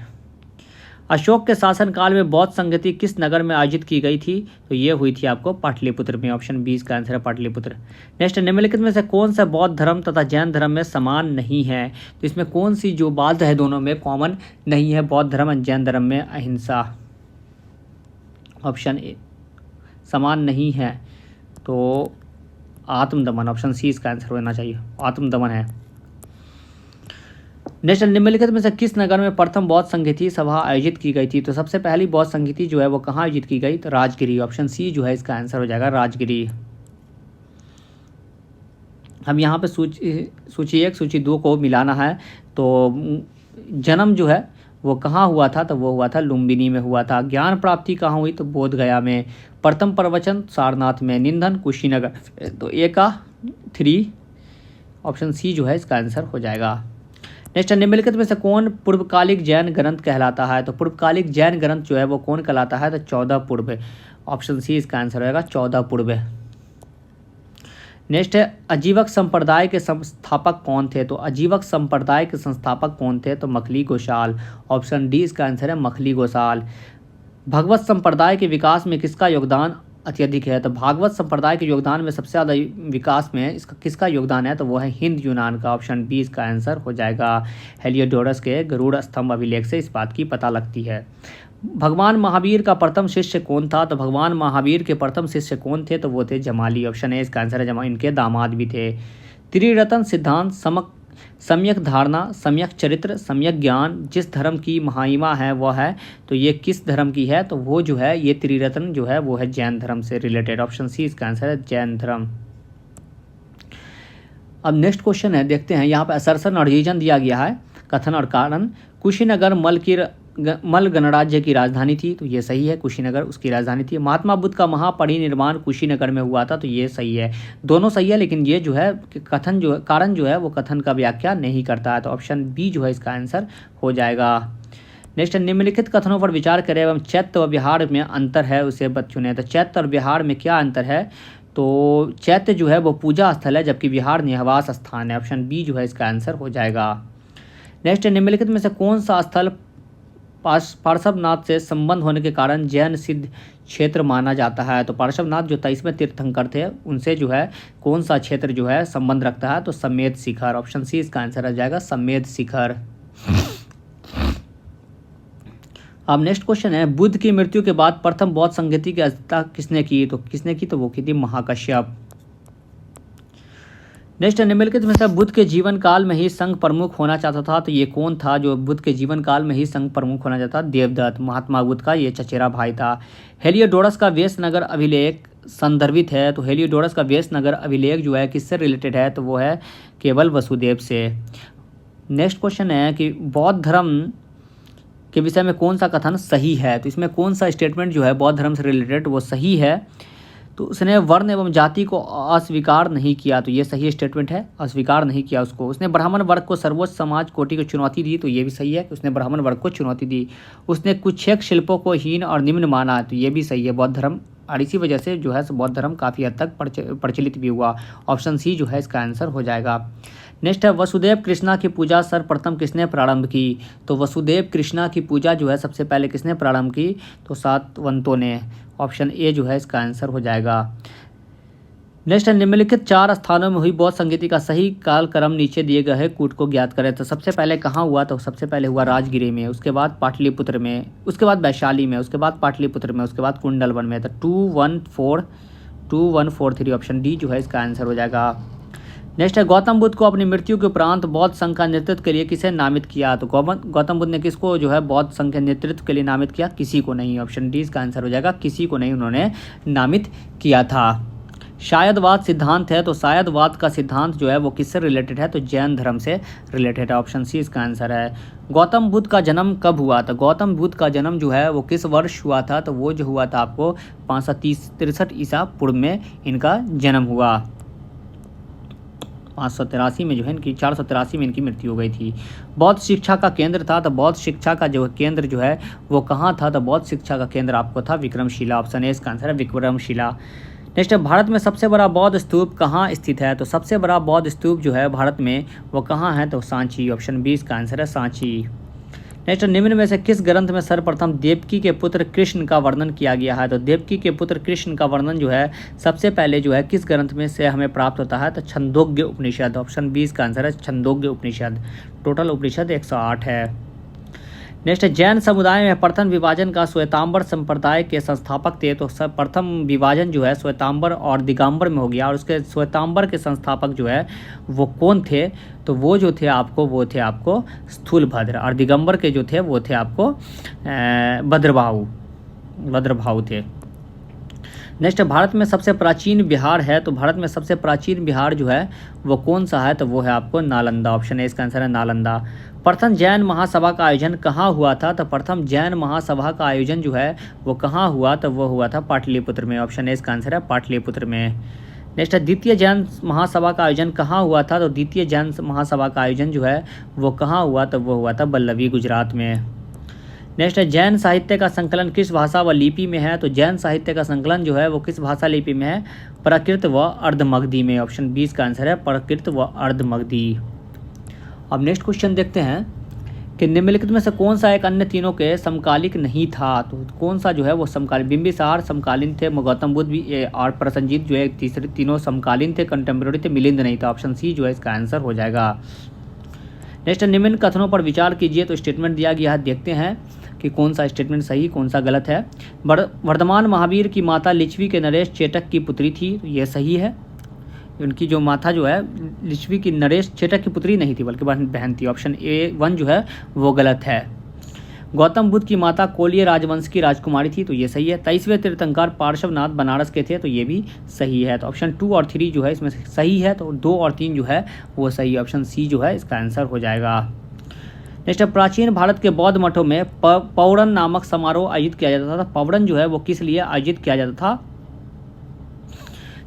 [SPEAKER 1] अशोक के शासनकाल में बौद्ध संगीति किस नगर में आयोजित की गई थी, तो ये हुई थी आपको पाटलिपुत्र में। ऑप्शन बी इसका आंसर है पाटलिपुत्र। नेक्स्ट निम्नलिखित में से कौन सा बौद्ध धर्म तथा जैन धर्म में समान नहीं है, तो इसमें कौन सी जो बात है दोनों में कॉमन नहीं है, बौद्ध धर्म और जैन धर्म में अहिंसा। ऑप्शन ए समान नहीं है, तो आत्मदमन। ऑप्शन सी इसका आंसर होना चाहिए, आत्मदमन है। नेक्स्ट निम्नलिखित में से किस नगर में प्रथम बौद्ध संगीति सभा आयोजित की गई थी, तो सबसे पहली बौद्ध संगीति जो है वो कहाँ आयोजित की गई, तो राजगिरी। ऑप्शन सी जो है इसका आंसर हो जाएगा राजगिरी। हम यहाँ पे सूची 1 सूची 2 को मिलाना है, तो जन्म जो है वो कहाँ हुआ था, तो वो हुआ था लुम्बिनी में हुआ था। ज्ञान प्राप्ति कहाँ हुई, तो बोध गया में। प्रथम प्रवचन सारनाथ में। निधन कुशीनगर। तो ए का 3 ऑप्शन सी जो है इसका आंसर हो जाएगा। नेक्स्ट निम्नलिखित में से कौन पूर्वकालिक जैन ग्रंथ कहलाता है, तो पूर्वकालिक जैन ग्रंथ जो है वो कौन कहलाता है, तो 14 पूर्व। ऑप्शन सी इसका आंसर होगा 14 पूर्व। नेक्स्ट है अजीवक संप्रदाय के संस्थापक कौन थे, तो अजीवक संप्रदाय के संस्थापक कौन थे, तो मखली गोसाल। ऑप्शन डी इसका आंसर है मखली गोसाल। भगवत संप्रदाय के विकास में किसका योगदान अत्यधिक है, तो भागवत संप्रदाय के योगदान में सबसे ज़्यादा विकास में इसका किसका योगदान है, तो वो है हिंद यूनान का। ऑप्शन बी इसका आंसर हो जाएगा। हेलियोडोरस के गरुड़ स्तंभ अभिलेख से इस बात की पता लगती है। भगवान महावीर का प्रथम शिष्य कौन था, तो भगवान महावीर के प्रथम शिष्य कौन थे, तो वो थे जमाली। ऑप्शन ए इसका आंसर है जमा। इनके दामाद भी थे। त्रिरत्न सिद्धांत सम्यक धारणा, सम्यक चरित्र, सम्यक ज्ञान जिस धर्म की महिमा है वह है, तो ये किस धर्म की है, तो वो जो है ये त्रिरत्न जो है वो है जैन धर्म से रिलेटेड। ऑप्शन सी इसका आंसर है जैन धर्म। अब नेक्स्ट क्वेश्चन है, देखते हैं। यहाँ पे असर्सन और रीजन दिया गया है, कथन और कारण। कुशीनगर मल गणराज्य की राजधानी थी, तो ये सही है, कुशीनगर उसकी राजधानी थी। महात्मा बुद्ध का महापरिनिर्वाण कुशीनगर में हुआ था, तो ये सही है। दोनों सही है, लेकिन ये जो है कथन जो कारण जो है वो कथन का व्याख्या नहीं करता है, तो ऑप्शन बी जो है इसका आंसर हो जाएगा। नेक्स्ट निम्नलिखित कथनों पर विचार करें एवं चैत्य व विहार में अंतर है उसे चुने, तो चैत्य और विहार में क्या अंतर है, तो चैत्य जो है वो पूजा स्थल है, जबकि विहार निवास स्थान है। ऑप्शन बी जो है इसका आंसर हो जाएगा। नेक्स्ट निम्नलिखित में से कौन सा स्थल पार्श्वनाथ से संबंध होने के कारण जैन सिद्ध क्षेत्र माना जाता है, तो पार्श्वनाथ जो 23वें तीर्थंकर थे उनसे जो है कौन सा क्षेत्र जो है संबंध रखता है, तो समेध शिखर। ऑप्शन सी इसका आंसर आ जाएगा समेध शिखर। अब नेक्स्ट क्वेश्चन है, बुद्ध की मृत्यु के बाद प्रथम बौद्ध संगीति की स्थापना किसने की, तो किसने की, तो वो की थी महाकश्यप। नेक्स्ट निम्नलिखित में से बुद्ध के जीवन काल में ही संघ प्रमुख होना चाहता था, तो ये कौन था जो बुद्ध के जीवन काल में ही संघ प्रमुख होना चाहता था, देवदत्त। महात्मा बुद्ध का ये चचेरा भाई था। हेलियोडोरस का वेश नगर अभिलेख संदर्भित है, तो हेलियोडोरस का वेश नगर अभिलेख जो है किससे रिलेटेड है, तो वो है केवल वसुदेव से। नेक्स्ट क्वेश्चन है कि बौद्ध धर्म के विषय में कौन सा कथन सही है, तो इसमें कौन सा स्टेटमेंट जो है बौद्ध धर्म से रिलेटेड वो सही है, तो उसने वर्ण एवं जाति को अस्वीकार नहीं किया, तो ये सही स्टेटमेंट है, अस्वीकार नहीं किया उसको। उसने ब्राह्मण वर्ग को सर्वोच्च समाज कोटि को चुनौती दी, तो ये भी सही है कि उसने ब्राह्मण वर्ग को चुनौती दी। उसने कुछेक शिल्पों को हीन और निम्न माना, तो ये भी सही है बौद्ध धर्म, और इसी वजह से जो है बौद्ध धर्म काफ़ी हद तक प्रचलित भी हुआ। ऑप्शन सी जो है इसका आंसर हो जाएगा। नेक्स्ट है वसुदेव कृष्णा की पूजा सर्वप्रथम किसने प्रारंभ की, तो वसुदेव कृष्णा की पूजा जो है सबसे पहले किसने प्रारंभ की, तो सातवंतों ने। ऑप्शन ए जो है इसका आंसर हो जाएगा। नेक्स्ट है निम्नलिखित 4 स्थानों में हुई बौद्ध संगीति का सही कालक्रम नीचे दिए गए है कूट को ज्ञात करें, तो सबसे पहले कहाँ हुआ, तो सबसे पहले हुआ राजगिरी में, उसके बाद पाटलिपुत्र में, उसके बाद वैशाली में, उसके बाद पाटलिपुत्र में, उसके बाद कुंडलवन में। तो 2143 ऑप्शन डी जो है इसका आंसर हो जाएगा। नेक्स्ट है गौतम बुद्ध को अपनी मृत्यु के उपरांत बौद्ध संघ का नेतृत्व के लिए किसे नामित किया? तो गौतम बुद्ध ने किसको जो है बौद्ध संघ के नेतृत्व के लिए नामित किया? किसी को नहीं। ऑप्शन डी इसका आंसर हो जाएगा, किसी को नहीं उन्होंने नामित किया था। शायदवाद सिद्धांत है, तो शायदवाद का सिद्धांत जो है वो किससे रिलेटेड है? तो जैन धर्म से रिलेटेड है। ऑप्शन सी इसका आंसर है। गौतम बुद्ध का जन्म कब हुआ था? गौतम बुद्ध का जन्म जो है वो किस वर्ष हुआ था? तो वो जो हुआ था आपको 563 ईसा पूर्व में इनका जन्म हुआ। 583 में जो है इनकी 483 में इनकी मृत्यु हो गई थी। बौद्ध शिक्षा का केंद्र था, तो बौद्ध शिक्षा का जो केंद्र जो है वो कहाँ था? तो बौद्ध शिक्षा का केंद्र आपको था विक्रमशिला। ऑप्शन ए इसका आंसर है, विक्रमशिला। नेक्स्ट है भारत में सबसे बड़ा बौद्ध स्तूप कहाँ स्थित है? तो सबसे बड़ा बौद्ध स्तूप जो है भारत में वो कहाँ है? तो सांची। ऑप्शन बी इसका आंसर है, सांची। नेक्स्ट निम्न में से किस ग्रंथ में सर्वप्रथम देवकी के पुत्र कृष्ण का वर्णन किया गया है? तो देवकी के पुत्र कृष्ण का वर्णन जो है सबसे पहले जो है किस ग्रंथ में से हमें प्राप्त होता है? तो छंदोग्य उपनिषद। ऑप्शन बी इसका आंसर है, छंदोग्य उपनिषद। टोटल उपनिषद 108 है। नेक्स्ट है जैन समुदाय में प्रथम विभाजन का श्वेतांबर संप्रदाय के संस्थापक थे। तो प्रथम विभाजन जो है श्वेतांबर और दिगंबर में हो गया, और उसके श्वेतांबर के संस्थापक जो है वो कौन थे? तो वो जो थे आपको स्थूलभद्र, और दिगंबर के जो थे वो थे आपको भद्रभाऊ थे। नेक्स्ट भारत में सबसे प्राचीन बिहार है, तो भारत में सबसे प्राचीन बिहार जो है वो कौन सा है? तो वो है आपको नालंदा। ऑप्शन ए इसका आंसर है, नालंदा। प्रथम जैन महासभा का आयोजन कहाँ हुआ था? तो प्रथम जैन महासभा का आयोजन जो है वो कहाँ हुआ? तो वो हुआ था पाटलिपुत्र में। ऑप्शन ए इसका आंसर है, पाटलिपुत्र में। नेक्स्ट है द्वितीय जैन महासभा का आयोजन कहाँ हुआ था? तो द्वितीय जैन महासभा का आयोजन जो है वो कहाँ हुआ? तो वो हुआ था बल्लभी, गुजरात में। नेक्स्ट है जैन साहित्य का संकलन किस भाषा व लिपि में है? तो जैन साहित्य का संकलन जो है वो किस भाषा लिपि में है? प्राकृत व अर्धमगधी में। ऑप्शन बी इसका आंसर है, प्राकृत व अर्धमगधी। अब नेक्स्ट क्वेश्चन देखते हैं कि निम्नलिखित में से कौन सा एक अन्य तीनों के समकालिक नहीं था? तो कौन सा जो है वो समकालीन? बिंबिसार समकालीन थे, गौतम बुद्ध भी, और प्रसन्नजीत जो है तीसरे तीनों समकालीन थे, कंटेम्प्रेरी थे, मिलिंद नहीं था। ऑप्शन सी जो है इसका आंसर हो जाएगा। नेक्स्ट निम्न कथनों पर विचार कीजिए, तो स्टेटमेंट दिया गया है, देखते हैं कि कौन सा स्टेटमेंट सही कौन सा गलत है। वर्धमान महावीर की माता लिच्छवी के नरेश चेटक की पुत्री थी, तो ये सही है। उनकी जो माता जो है लिच्छवी की नरेश चेटक की पुत्री नहीं थी बल्कि बहन थी। ऑप्शन ए 1 जो है वो गलत है। गौतम बुद्ध की माता कोलिय राजवंश की राजकुमारी थी, तो ये सही है। 23वें तीर्थंकर पार्श्वनाथ बनारस के थे, तो ये भी सही है। तो ऑप्शन 2 और 3 जो है इसमें सही है, तो 2 और 3 जो है वो सही है। ऑप्शन सी जो है इसका आंसर हो जाएगा। नेक्स्ट प्राचीन भारत के बौद्ध मठों में पौड़न नामक समारोह आयोजित किया जाता था। पौड़न जो है वो किस लिए आयोजित किया जाता था?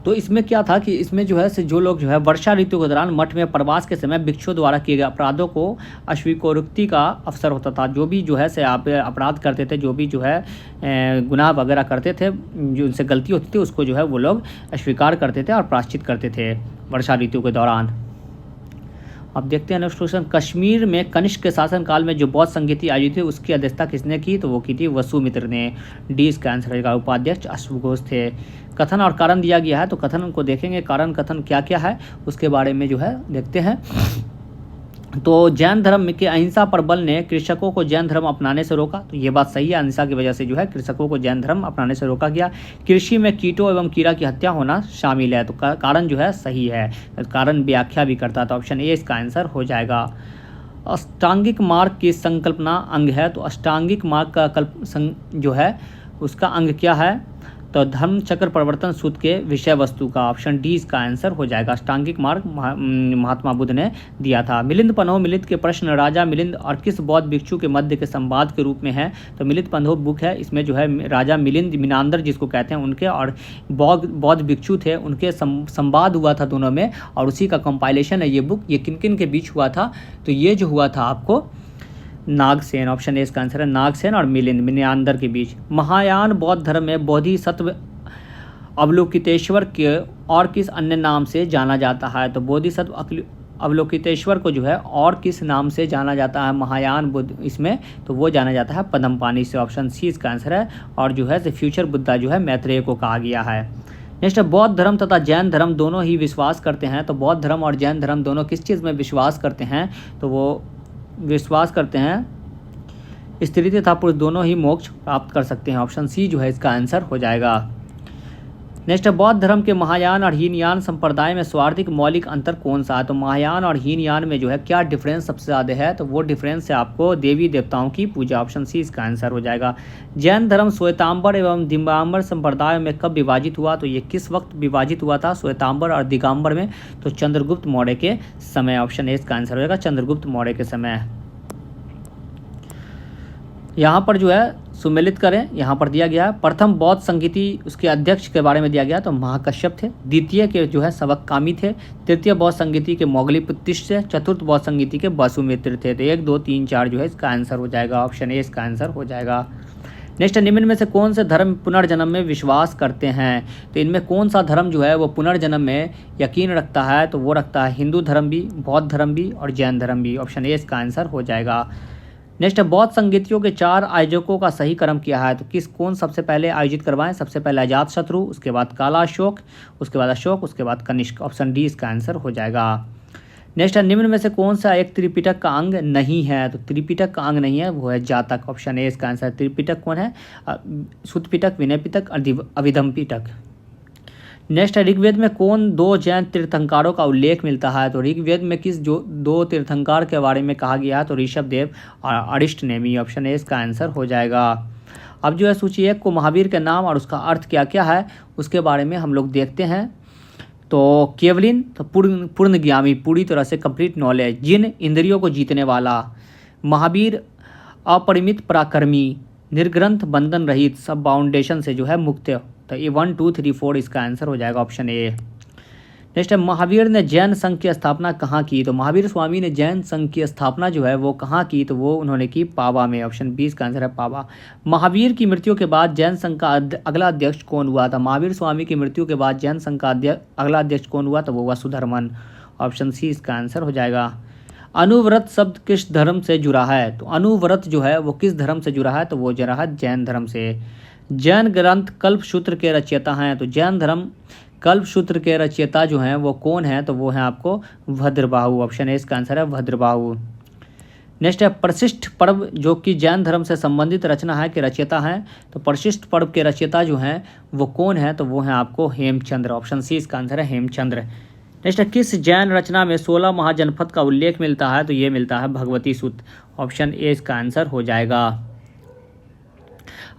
[SPEAKER 1] तो इसमें क्या था कि इसमें जो है जो लोग जो है वर्षा ऋतु के दौरान मठ में प्रवास के समय भिक्षुओं द्वारा किए गए अपराधों को अस्वीकारोक्ति का अवसर होता था। जो भी जो है से आप अपराध करते थे, जो भी जो है गुनाह वगैरह करते थे, जो उनसे गलती होती थी उसको जो है वो लोग अस्वीकार करते थे और प्रायश्चित करते थे वर्षा ऋतु के दौरान। अब देखते हैं नेक्स्ट क्वेश्चन। कश्मीर में कनिष्क के शासनकाल में जो बौद्ध संगीति आयोजित थी उसकी अध्यक्षता किसने की? तो वो की थी वसुमित्र ने। डी इसका आंसर रहेगा। उपाध्यक्ष अश्वघोष थे। कथन और कारण दिया गया है, तो कथन को देखेंगे, कारण कथन क्या क्या है उसके बारे में जो है देखते हैं। तो जैन धर्म के अहिंसा पर बल ने कृषकों को जैन धर्म अपनाने से रोका, तो ये बात सही है। अहिंसा की वजह से जो है कृषकों को जैन धर्म अपनाने से रोका गया। कृषि में कीटों एवं कीड़ा की हत्या होना शामिल है, तो कारण जो है सही है। कारण व्याख्या भी करता, तो ऑप्शन ए इसका आंसर हो जाएगा। अष्टांगिक मार्ग की संकल्पना अंग है, तो अष्टांगिक मार्ग का जो है उसका अंग क्या है? तो धर्म चक्र प्रवर्तन सूत्र के विषय वस्तु का। ऑप्शन डी इसका आंसर हो जाएगा। अष्टांगिक मार्ग महात्मा बुद्ध ने दिया था। मिलिंद पन्हो मिलिंद के प्रश्न राजा मिलिंद और किस बौद्ध भिक्षु के मध्य के संवाद के रूप में है? तो मिलिंद पन्हो बुक है, इसमें जो है राजा मिलिंद मिनांदर जिसको कहते हैं उनके और बौद्ध भिक्षु थे, उनके संवाद हुआ था दोनों में, और उसी का कंपाइलेशन है ये बुक। ये किन किन के बीच हुआ था? तो ये जो हुआ था आपको नागसेन। ऑप्शन ए इसका आंसर है, नागसेन और मिलिंद मिनांदर के बीच। महायान बौद्ध धर्म में बोधिसत्व अवलोकितेश्वर के और किस अन्य नाम से जाना जाता है? तो बोधिसत्व अवलोकितेश्वर को जो है और किस नाम से जाना जाता है महायान बुद्ध इसमें? तो वो जाना जाता है पद्मपाणि से। ऑप्शन सी इसका आंसर है। और जो है फ्यूचर बुद्धा जो है मैत्रेय को कहा गया है। नेक्स्ट बौद्ध धर्म तथा जैन धर्म दोनों ही विश्वास करते हैं, तो बौद्ध धर्म और जैन धर्म दोनों किस चीज़ में विश्वास करते हैं? तो वो विश्वास करते हैं स्त्री तथा पुरुष दोनों ही मोक्ष प्राप्त कर सकते हैं। ऑप्शन सी जो है इसका आंसर हो जाएगा। नेक्स्ट है बौद्ध धर्म के महायान और हीनयान संप्रदाय में स्वार्थिक मौलिक अंतर कौन सा है? तो महायान और हीनयान में जो है क्या डिफरेंस सबसे ज़्यादा है? तो वो डिफरेंस है आपको देवी देवताओं की पूजा, ऑप्शन सी इसका आंसर हो जाएगा। जैन धर्म श्वेतांबर एवं दिगंबर संप्रदाय में कब विभाजित हुआ? तो ये किस वक्त विभाजित हुआ था श्वेतांबर और दिगंबर में? तो चंद्रगुप्त मौर्य के समय, ऑप्शन ए इसका आंसर हो जाएगा, चंद्रगुप्त मौर्य के समय। यहाँ पर जो है सुमेलित करें, यहाँ पर दिया गया है प्रथम बौद्ध संगीति उसके अध्यक्ष के बारे में दिया गया, तो महाकश्यप थे। द्वितीय के जो है सबककामी थे। तृतीय बौद्ध संगीति के मोगलीपुत्तिश थे। चतुर्थ बौद्ध संगीति के वसुमित्र थे। तो 1 2 3 4 जो है इसका आंसर हो जाएगा, ऑप्शन ए इसका आंसर हो जाएगा। नेक्स्ट, निम्न में से कौन से धर्म पुनर्जन्म में विश्वास करते हैं? तो इनमें कौन सा धर्म जो है वो पुनर्जन्म में यकीन रखता है? तो वो रखता है हिंदू धर्म भी, बौद्ध धर्म भी और जैन धर्म भी, ऑप्शन ए इसका आंसर हो जाएगा। नेक्स्ट, बौद्ध संगीतियों के 4 आयोजकों का सही क्रम क्या है? तो कौन सबसे पहले आयोजित करवाएं? सबसे पहले अजातशत्रु, उसके बाद काला अशोक, उसके बाद अशोक, उसके बाद कनिष्क, ऑप्शन डी इसका आंसर हो जाएगा। नेक्स्ट, निम्न में से कौन सा एक त्रिपिटक का अंग नहीं है? तो त्रिपिटक का अंग नहीं है, वो है जातक, ऑप्शन ए इसका आंसर। त्रिपिटक कौन है? शुद्ध पिटक, विनय पिटक, अभिधम पिटक। नेक्स्ट है ऋग्वेद में कौन 2 जैन तीर्थंकरों का उल्लेख मिलता है? तो ऋग्वेद में किस जो 2 तीर्थंकर के बारे में कहा गया है? तो ऋषभदेव और अरिष्टनेमी, ऑप्शन ए इसका आंसर हो जाएगा। अब जो है सूची 1 को महावीर के नाम और उसका अर्थ क्या क्या है उसके बारे में हम लोग देखते हैं। तो केवलिन, तो पूर्णज्ञानी, पूरी तरह से कंप्लीट नॉलेज, जिन इंद्रियों को जीतने वाला। महावीर अपरिमित पराक्रमी, निर्ग्रंथ बंधन रहित, सब बाउंडेशन से जो है मुक्त। तो ये 1 2 3 4 इसका आंसर हो जाएगा, ऑप्शन ए। नेक्स्ट है महावीर ने जैन संघ की स्थापना कहाँ की? तो महावीर स्वामी ने जैन संघ की स्थापना जो है वो कहाँ की? तो वो उन्होंने की पावा में, ऑप्शन बी इसका आंसर है पावा। महावीर की मृत्यु के बाद जैन संघ का अगला अध्यक्ष कौन हुआ था? महावीर स्वामी की मृत्यु के बाद जैन संघ का अगला अध्यक्ष कौन हुआ? तो वो हुआ सुधर्मन, ऑप्शन सी इसका आंसर हो जाएगा। अनुव्रत शब्द किस धर्म से जुड़ा है? तो अनुव्रत जो है वो किस धर्म से जुड़ा है? तो वो जुड़ा है जैन धर्म से। जैन ग्रंथ कल्पसूत्र के रचयिता हैं, तो जैन धर्म कल्पसूत्र के रचयिता जो हैं वो कौन है? तो वो हैं आपको भद्रबाहु, ऑप्शन ए इसका आंसर है भद्रबाहु। नेक्स्ट है प्रशिष्ट पर्व जो कि जैन धर्म से संबंधित रचना है कि रचयिता हैं, तो प्रशिष्ट पर्व के रचयिता जो हैं वो कौन है? तो वो हैं आपको हेमचंद्र, ऑप्शन सी इसका आंसर है हेमचंद्र। नेक्स्ट है किस जैन रचना में 16 महाजनपद का उल्लेख मिलता है? तो ये मिलता है भगवती सूत्र, ऑप्शन ए इसका आंसर हो जाएगा।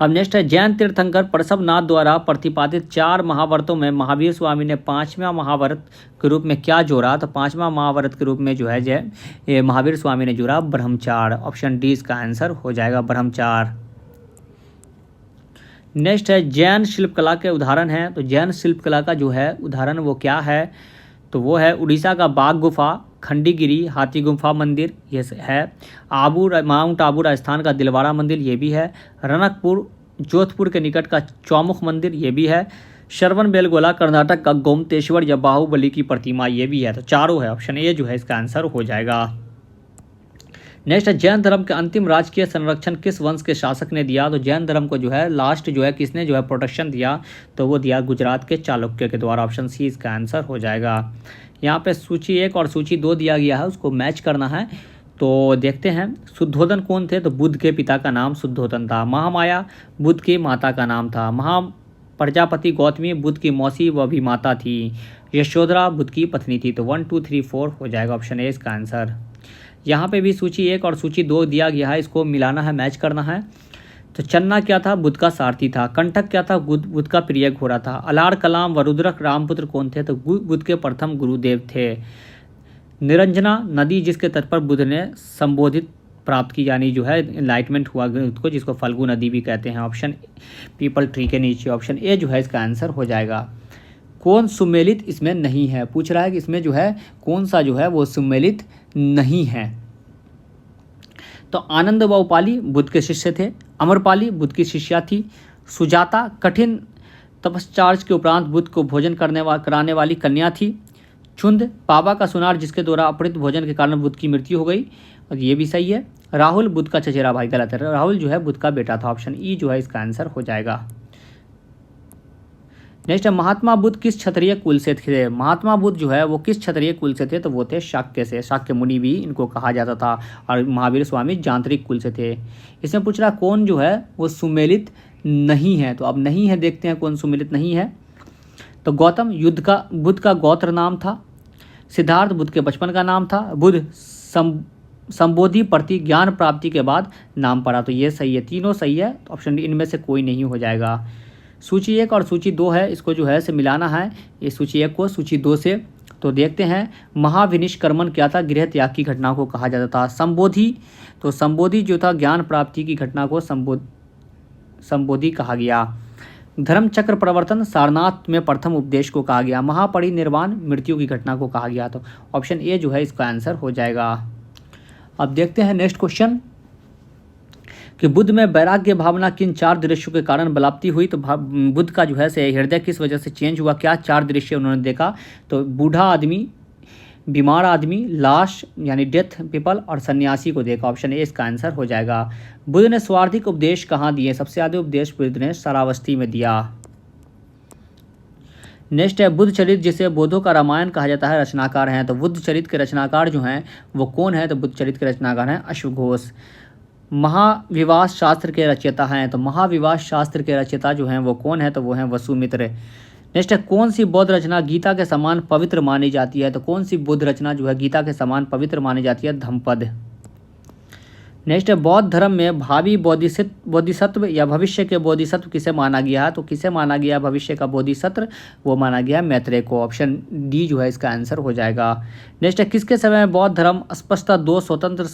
[SPEAKER 1] अब नेक्स्ट है जैन तीर्थंकर प्रसवनाथ द्वारा प्रतिपादित 4 महाव्रतों में महावीर स्वामी ने 5वां महाव्रत के रूप में क्या जोड़ा? तो 5वां महाव्रत के रूप में जो है ये महावीर स्वामी ने जोड़ा ब्रह्मचार, ऑप्शन डी इसका आंसर हो जाएगा ब्रह्मचार। नेक्स्ट है जैन शिल्पकला के उदाहरण हैं, तो जैन शिल्पकला का जो है उदाहरण वो क्या है? तो वो है उड़ीसा का बाघ गुफा, खंडीगिरी हाथी गुफा मंदिर ये है, माउंट आबू राजस्थान का दिलवाड़ा मंदिर ये भी है, रनकपुर जोधपुर के निकट का चौमुख मंदिर ये भी है, श्रवण बेलगोला कर्नाटक का गोमतेश्वर या बाहुबली की प्रतिमा ये भी है। तो चारों है, ऑप्शन ए जो है इसका आंसर हो जाएगा। नेक्स्ट है जैन धर्म के अंतिम राजकीय संरक्षण किस वंश के शासक ने दिया? तो जैन धर्म को जो है लास्ट जो है किसने जो है प्रोटेक्शन दिया? तो वो दिया गुजरात के चालुक्य के द्वारा, ऑप्शन सी इसका आंसर हो जाएगा। यहाँ पे सूची 1 और सूची 2 दिया गया है, उसको मैच करना है। तो देखते हैं शुद्धोधन कौन थे? तो बुद्ध के पिता का नाम शुद्धोधन था। महामाया बुद्ध की माता का नाम था। प्रजापति गौतमी बुद्ध की मौसी व भी माता थी। यशोधरा बुद्ध की पत्नी थी। तो 1 2 3 4 हो जाएगा, ऑप्शन ए इसका आंसर। यहाँ पे भी सूची 1 और सूची 2 दिया गया है, इसको मिलाना है, मैच करना है। तो चन्ना क्या था? बुद्ध का सारथी था। कंटक क्या था? बुद्ध का प्रिय घोड़ा था। अलार कलाम व रुद्रक रामपुत्र कौन थे? तो बुद्ध के प्रथम गुरुदेव थे। निरंजना नदी जिसके तट पर बुद्ध ने संबोधित प्राप्त की, यानी जो है एनलाइटमेंट हुआ उसको, जिसको फल्गु नदी भी कहते हैं, ऑप्शन पीपल ट्री के नीचे, ऑप्शन ए जो है इसका आंसर हो जाएगा। कौन सुमेलित इसमें नहीं है? पूछ रहा है कि इसमें जो है कौन सा जो है वो सुमेलित नहीं है। तो आनंद व उपाली बुद्ध के शिष्य थे। अमरपाली बुद्ध की शिष्या थी। सुजाता कठिन तपश्चर्या के उपरांत बुद्ध को भोजन कराने वाली कन्या थी। चुंद पावा का सुनार जिसके द्वारा अपहृत भोजन के कारण बुद्ध की मृत्यु हो गई, और ये भी सही है। राहुल बुद्ध का चचेरा भाई, गलत है, राहुल जो है बुद्ध का बेटा था, ऑप्शन ई जो है इसका आंसर हो जाएगा। नेक्स्ट है महात्मा बुद्ध किस क्षत्रिय कुल से थे? महात्मा बुद्ध जो है वो किस क्षत्रिय कुल से थे? तो वो थे शाक्य से, शाक्य मुनि भी इनको कहा जाता था, और महावीर स्वामी जांत्रिक कुल से थे। इसमें पूछ रहा कौन जो है वो सुमेलित नहीं है, तो अब नहीं है, देखते हैं कौन सुमेलित नहीं है। तो गौतम बुद्ध का गोत्र नाम था, सिद्धार्थ बुद्ध के बचपन का नाम था, बुद्ध संबोधि प्रति ज्ञान प्राप्ति के बाद नाम पड़ा। तो ये सही है, तीनों सही है, तो ऑप्शन डी इनमें से कोई नहीं हो जाएगा। सूची 1 और सूची 2 है, इसको जो है से मिलाना है, ये सूची 1 को सूची 2 से। तो देखते हैं, महाविनिष्क्रमण क्या था? गृह त्याग की घटना को कहा जाता था। संबोधि, तो संबोधि जो था ज्ञान प्राप्ति की घटना को संबोधि कहा गया। धर्म चक्र प्रवर्तन सारनाथ में प्रथम उपदेश को कहा गया। महापरिनिर्वाण मृत्यु की घटना को कहा गया। तो ऑप्शन ए जो है इसका आंसर हो जाएगा। अब देखते हैं नेक्स्ट क्वेश्चन कि बुद्ध में वैराग्य भावना किन 4 दृश्यों के कारण बलाप्ति हुई? तो बुद्ध का जो है से हृदय किस वजह से चेंज हुआ? क्या 4 दृश्य उन्होंने देखा? तो बूढ़ा आदमी, बीमार आदमी, लाश यानी डेथ पीपल और सन्यासी को देखा। ऑप्शन ए इसका आंसर हो जाएगा। बुद्ध ने स्वार्थिक उपदेश कहाँ दिए? सबसे ज़्यादा उपदेश बुद्ध ने शरावस्ती में दिया। नेक्स्ट है बुद्ध चरित, जिसे बोधों का रामायण कहा जाता है, रचनाकार हैं। तो बुद्ध चरित के रचनाकार जो हैं वो कौन है? तो बुद्ध चरित के रचनाकार हैं अश्वघोष। महाविवास शास्त्र के रचयिता हैं। तो महाविवास शास्त्र के रचयिता जो हैं वो कौन है? तो वो हैं वसुमित्र। नेक्स्ट है कौन सी बौद्ध रचना गीता के समान पवित्र मानी जाती है? तो कौन सी बुद्ध रचना जो है गीता के समान पवित्र मानी जाती है? धम्मपद। नेक्स्ट है बौद्ध धर्म में भावी बोधिसत्व या भविष्य के बोधिसत्व किसे माना गया है? तो किसे माना गया है भविष्य का बोधिसत्व? वो माना गया मैत्रेय को। ऑप्शन डी जो है इसका आंसर हो जाएगा। नेक्स्ट है किसके समय में बौद्ध धर्म स्पष्टतः 2 स्वतंत्र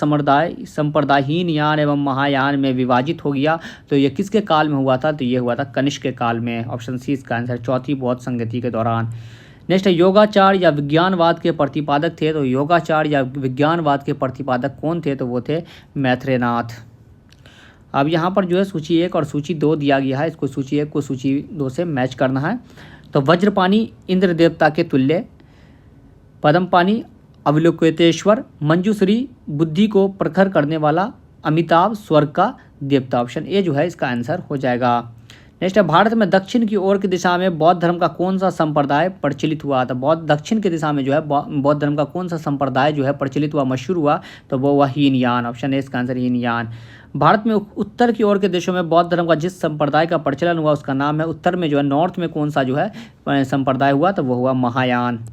[SPEAKER 1] संप्रदायहीन यान एवं महायान में विभाजित हो गया? तो ये किसके काल में हुआ था? तो ये हुआ था कनिष्क के काल में। ऑप्शन सी इसका आंसर, चौथी बौद्ध संगति के दौरान। नेक्स्ट है योगाचार या विज्ञानवाद के प्रतिपादक थे? तो योगाचार या विज्ञानवाद के प्रतिपादक कौन थे? तो वो थे मैत्रेयनाथ। अब यहाँ पर जो है सूची 1 और सूची 2 दिया गया है, इसको सूची 1 को सूची 2 से मैच करना है। तो वज्रपानी इंद्र देवता के तुल्य, पद्मपानी अवलोकितेश्वर, मंजूश्री बुद्धि को प्रखर करने वाला, अमिताभ स्वर्ग का देवता। ऑप्शन ए जो है इसका आंसर हो जाएगा। नेक्स्ट है भारत में दक्षिण की ओर की दिशा में बौद्ध धर्म का कौन सा संप्रदाय प्रचलित हुआ? तो दक्षिण की दिशा में जो है बौद्ध धर्म का कौन सा संप्रदाय जो है प्रचलित हुआ, मशहूर हुआ? तो वो हुआ हीनयान। ऑप्शन ए इसका आंसर हीनयान। भारत में उत्तर की ओर के देशों में बौद्ध धर्म का जिस संप्रदाय का प्रचलन हुआ उसका नाम है, उत्तर में जो है नॉर्थ में कौन सा जो है संप्रदाय हुआ? तो वो हुआ महायान।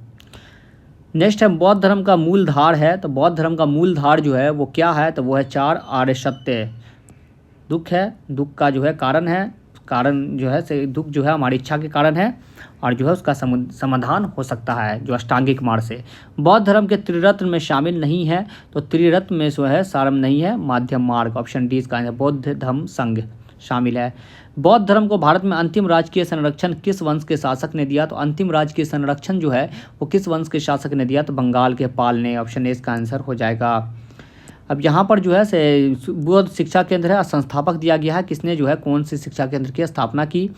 [SPEAKER 1] नेक्स्ट है बौद्ध धर्म का मूल धार है। तो बौद्ध धर्म का मूल धार जो है वो क्या है? तो वो है 4 आर्य सत्य। दुख है, दुख का जो है कारण है, कारण जो है से दुख जो है हमारी इच्छा के कारण है, और जो है उसका समाधान हो सकता है जो अष्टांगिक मार्ग से। बौद्ध धर्म के त्रिरत्न में शामिल नहीं है। तो त्रिरत्न में जो है सारम नहीं है, माध्यम मार्ग। ऑप्शन डी इसका आंसर, बौद्ध धम्म संघ शामिल है। बौद्ध धर्म को भारत में अंतिम राजकीय संरक्षण किस वंश के शासक ने दिया? तो अंतिम राजकीय संरक्षण जो है वो किस वंश के शासक ने दिया? तो बंगाल के पाल ने। ऑप्शन ए इसका आंसर हो जाएगा। अब यहाँ पर जो है से बौद्ध शिक्षा केंद्र है, संस्थापक दिया गया है, किसने जो है कौन सी शिक्षा केंद्र की स्थापना की?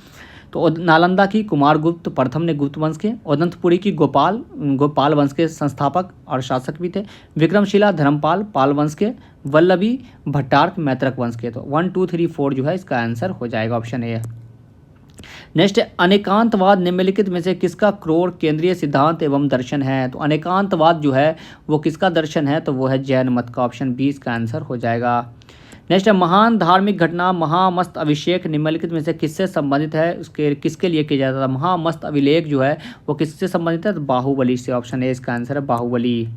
[SPEAKER 1] तो नालंदा की कुमारगुप्त प्रथम ने गुप्त वंश के, उदंतपुरी की गोपाल वंश के संस्थापक और शासक भी थे, विक्रमशिला धर्मपाल पाल वंश के, वल्लभी भट्टार्क मैत्रक वंश के। तो 1 2 3 4 जो है इसका आंसर हो जाएगा। Option A. नेक्स्ट अनेकांतवाद निम्नलिखित में से किसका क्रोर केंद्रीय सिद्धांत एवं दर्शन है? तो अनेकांतवाद जो है वो किसका दर्शन है? तो वो है जैन मत का। ऑप्शन बी इसका आंसर हो जाएगा। नेक्स्ट है महान धार्मिक घटना महामस्त अभिषेक निम्नलिखित में से किससे संबंधित है? उसके किसके लिए किया जाता था? महामस्त अभिलेख जो है वो किससे संबंधित है? तो बाहुबली से। ऑप्शन ए इसका आंसर है बाहुबली।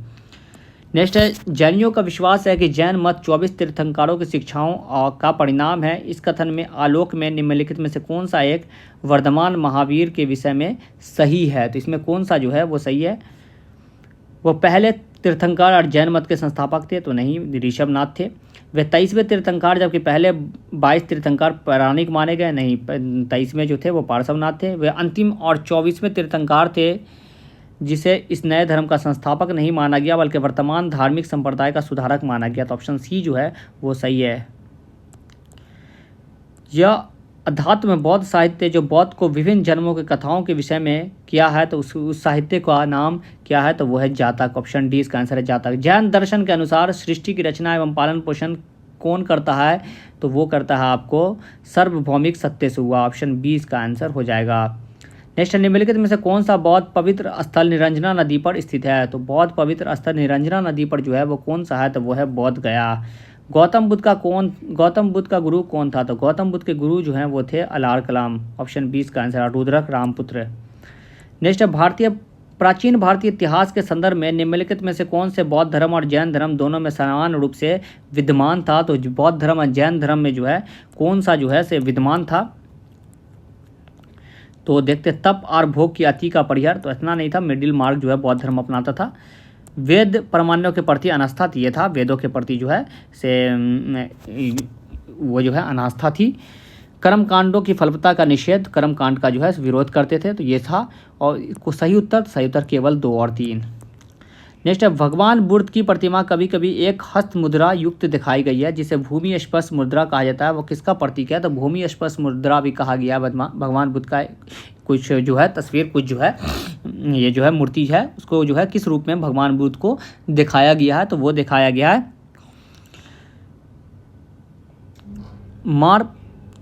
[SPEAKER 1] नेक्स्ट है जैनियों का विश्वास है कि जैन मत 24 तीर्थंकरों की शिक्षाओं का परिणाम है। इस कथन में आलोक में निम्नलिखित में से कौन सा एक वर्धमान महावीर के विषय में सही है? तो इसमें कौन सा जो है वो सही है? वो पहले तीर्थंकर और जैन मत के संस्थापक थे? तो नहीं, ऋषभनाथ थे। वे 23वें तीर्थंकर, जबकि पहले 22 तीर्थंकर पौराणिक माने गए। नहीं, 23वें जो थे वो पार्श्वनाथ थे। वे अंतिम और 24वें तीर्थंकर थे जिसे इस नए धर्म का संस्थापक नहीं माना गया बल्कि वर्तमान धार्मिक संप्रदाय का सुधारक माना गया। तो ऑप्शन सी जो है वो सही है। यह अध्यात्म बौद्ध साहित्य जो बौद्ध को विभिन्न जन्मों के कथाओं के विषय में किया है, तो उस साहित्य का नाम क्या है? तो वो है जातक। ऑप्शन डी इसका आंसर है जातक। जैन दर्शन के अनुसार सृष्टि की रचना एवं पालन पोषण कौन करता है? तो वो करता है आपको सार्वभौमिक सत्य से हुआ। ऑप्शन बी इसका आंसर हो जाएगा। नेक्स्ट निम्नलिखित में से कौन सा बौद्ध पवित्र स्थल निरंजना नदी पर स्थित है? तो बौद्ध पवित्र स्थल निरंजना नदी पर जो है वो कौन सा है? तो वो है बोध गया। गौतम बुद्ध का गुरु कौन था? तो गौतम बुद्ध के गुरु जो हैं वो थे अलार कलाम। ऑप्शन 20 का आंसर रुद्रक रामपुत्र। नेक्स्ट है प्राचीन भारतीय इतिहास के संदर्भ में निम्नलिखित में से कौन से बौद्ध धर्म और जैन धर्म दोनों में समान रूप से विद्यमान था। तो बौद्ध धर्म और जैन धर्म में जो है कौन सा जो है से विद्यमान था। तो देखते तप और भोग की अति का परिहार, तो इतना नहीं था, मिडिल मार्ग जो है बौद्ध धर्म अपनाता था। वेद परमाणुओं के प्रति अनास्था थी, ये था वेदों के प्रति जो है से वो जो है अनास्था थी। कर्मकांडों की फलवत्ता का निषेध, कर्मकांड का जो है विरोध करते थे, तो ये था। और सही उत्तर केवल 2 और 3। नेक्स्ट है भगवान बुद्ध की प्रतिमा कभी कभी एक हस्त मुद्रा युक्त दिखाई गई है जिसे भूमि स्पर्श मुद्रा कहा जाता है, वो किसका प्रतीक है। तो भूमि स्पर्श मुद्रा भी कहा गया भगवान बुद्ध का कुछ जो है तस्वीर, कुछ जो है ये जो है मूर्ति है, उसको जो है किस रूप में भगवान बुद्ध को दिखाया गया है। तो वो दिखाया गया है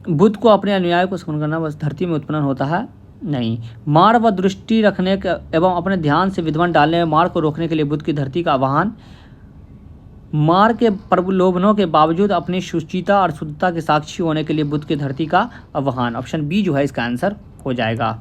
[SPEAKER 1] बुद्ध को अपने अनुयायी को स्मरण करना बस धरती में उत्पन्न होता है नहीं, मार व दृष्टि रखने के एवं अपने ध्यान से विध्वंस डालने में मार को रोकने के लिए बुद्ध की धरती का आह्वान, मार के प्रलोभनों के बावजूद अपनी शुचिता और शुद्धता के साक्षी होने के लिए बुद्ध की धरती का आह्वान। ऑप्शन बी जो है इसका आंसर हो जाएगा।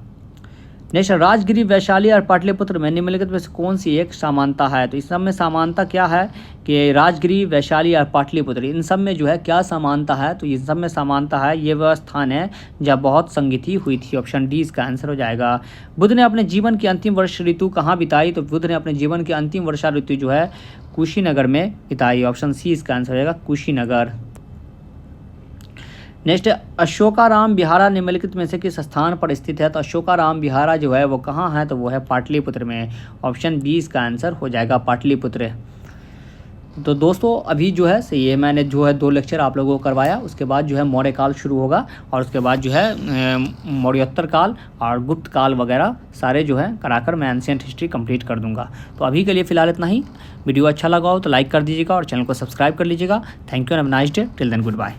[SPEAKER 1] नेक्स्ट राजगिरी, वैशाली और पाटलिपुत्र में निम्नलिखित में से कौन सी एक समानता है। तो इस सब में समानता क्या है कि राजगिरी, वैशाली और पाटलिपुत्र इन सब में जो है क्या समानता है। तो इन सब में समानता है ये वह स्थान है जहाँ बहुत संगति हुई थी। ऑप्शन डी इसका आंसर हो जाएगा। बुद्ध ने अपने जीवन की अंतिम वर्ष ऋतु कहाँ बिताई। तो बुद्ध ने अपने जीवन की अंतिम वर्षा ऋतु जो है कुशीनगर में बिताई। ऑप्शन सी इसका आंसर हो जाएगा कुशीनगर। नेक्स्ट अशोकाराम विहारा निम्नलिखित में से किस स्थान पर स्थित है। तो अशोकाराम विहारा जो है वो कहाँ है। तो वो है पाटलिपुत्र में। ऑप्शन बी इसका आंसर हो जाएगा पाटलिपुत्र। तो दोस्तों अभी जो है से ये मैंने जो है 2 लेक्चर आप लोगों को करवाया, उसके बाद जो है मौर्य काल शुरू होगा और उसके बाद जो है मौर्योत्तर काल और गुप्त काल वगैरह सारे जो है कराकर मैं एंशिएंट हिस्ट्री कंप्लीट कर दूंगा। तो अभी के लिए फ़िलहाल इतना ही। वीडियो अच्छा लगा हो तो लाइक कर दीजिएगा और चैनल को सब्सक्राइब कर लीजिएगा। Thank you and have a nice day. Till then good bye.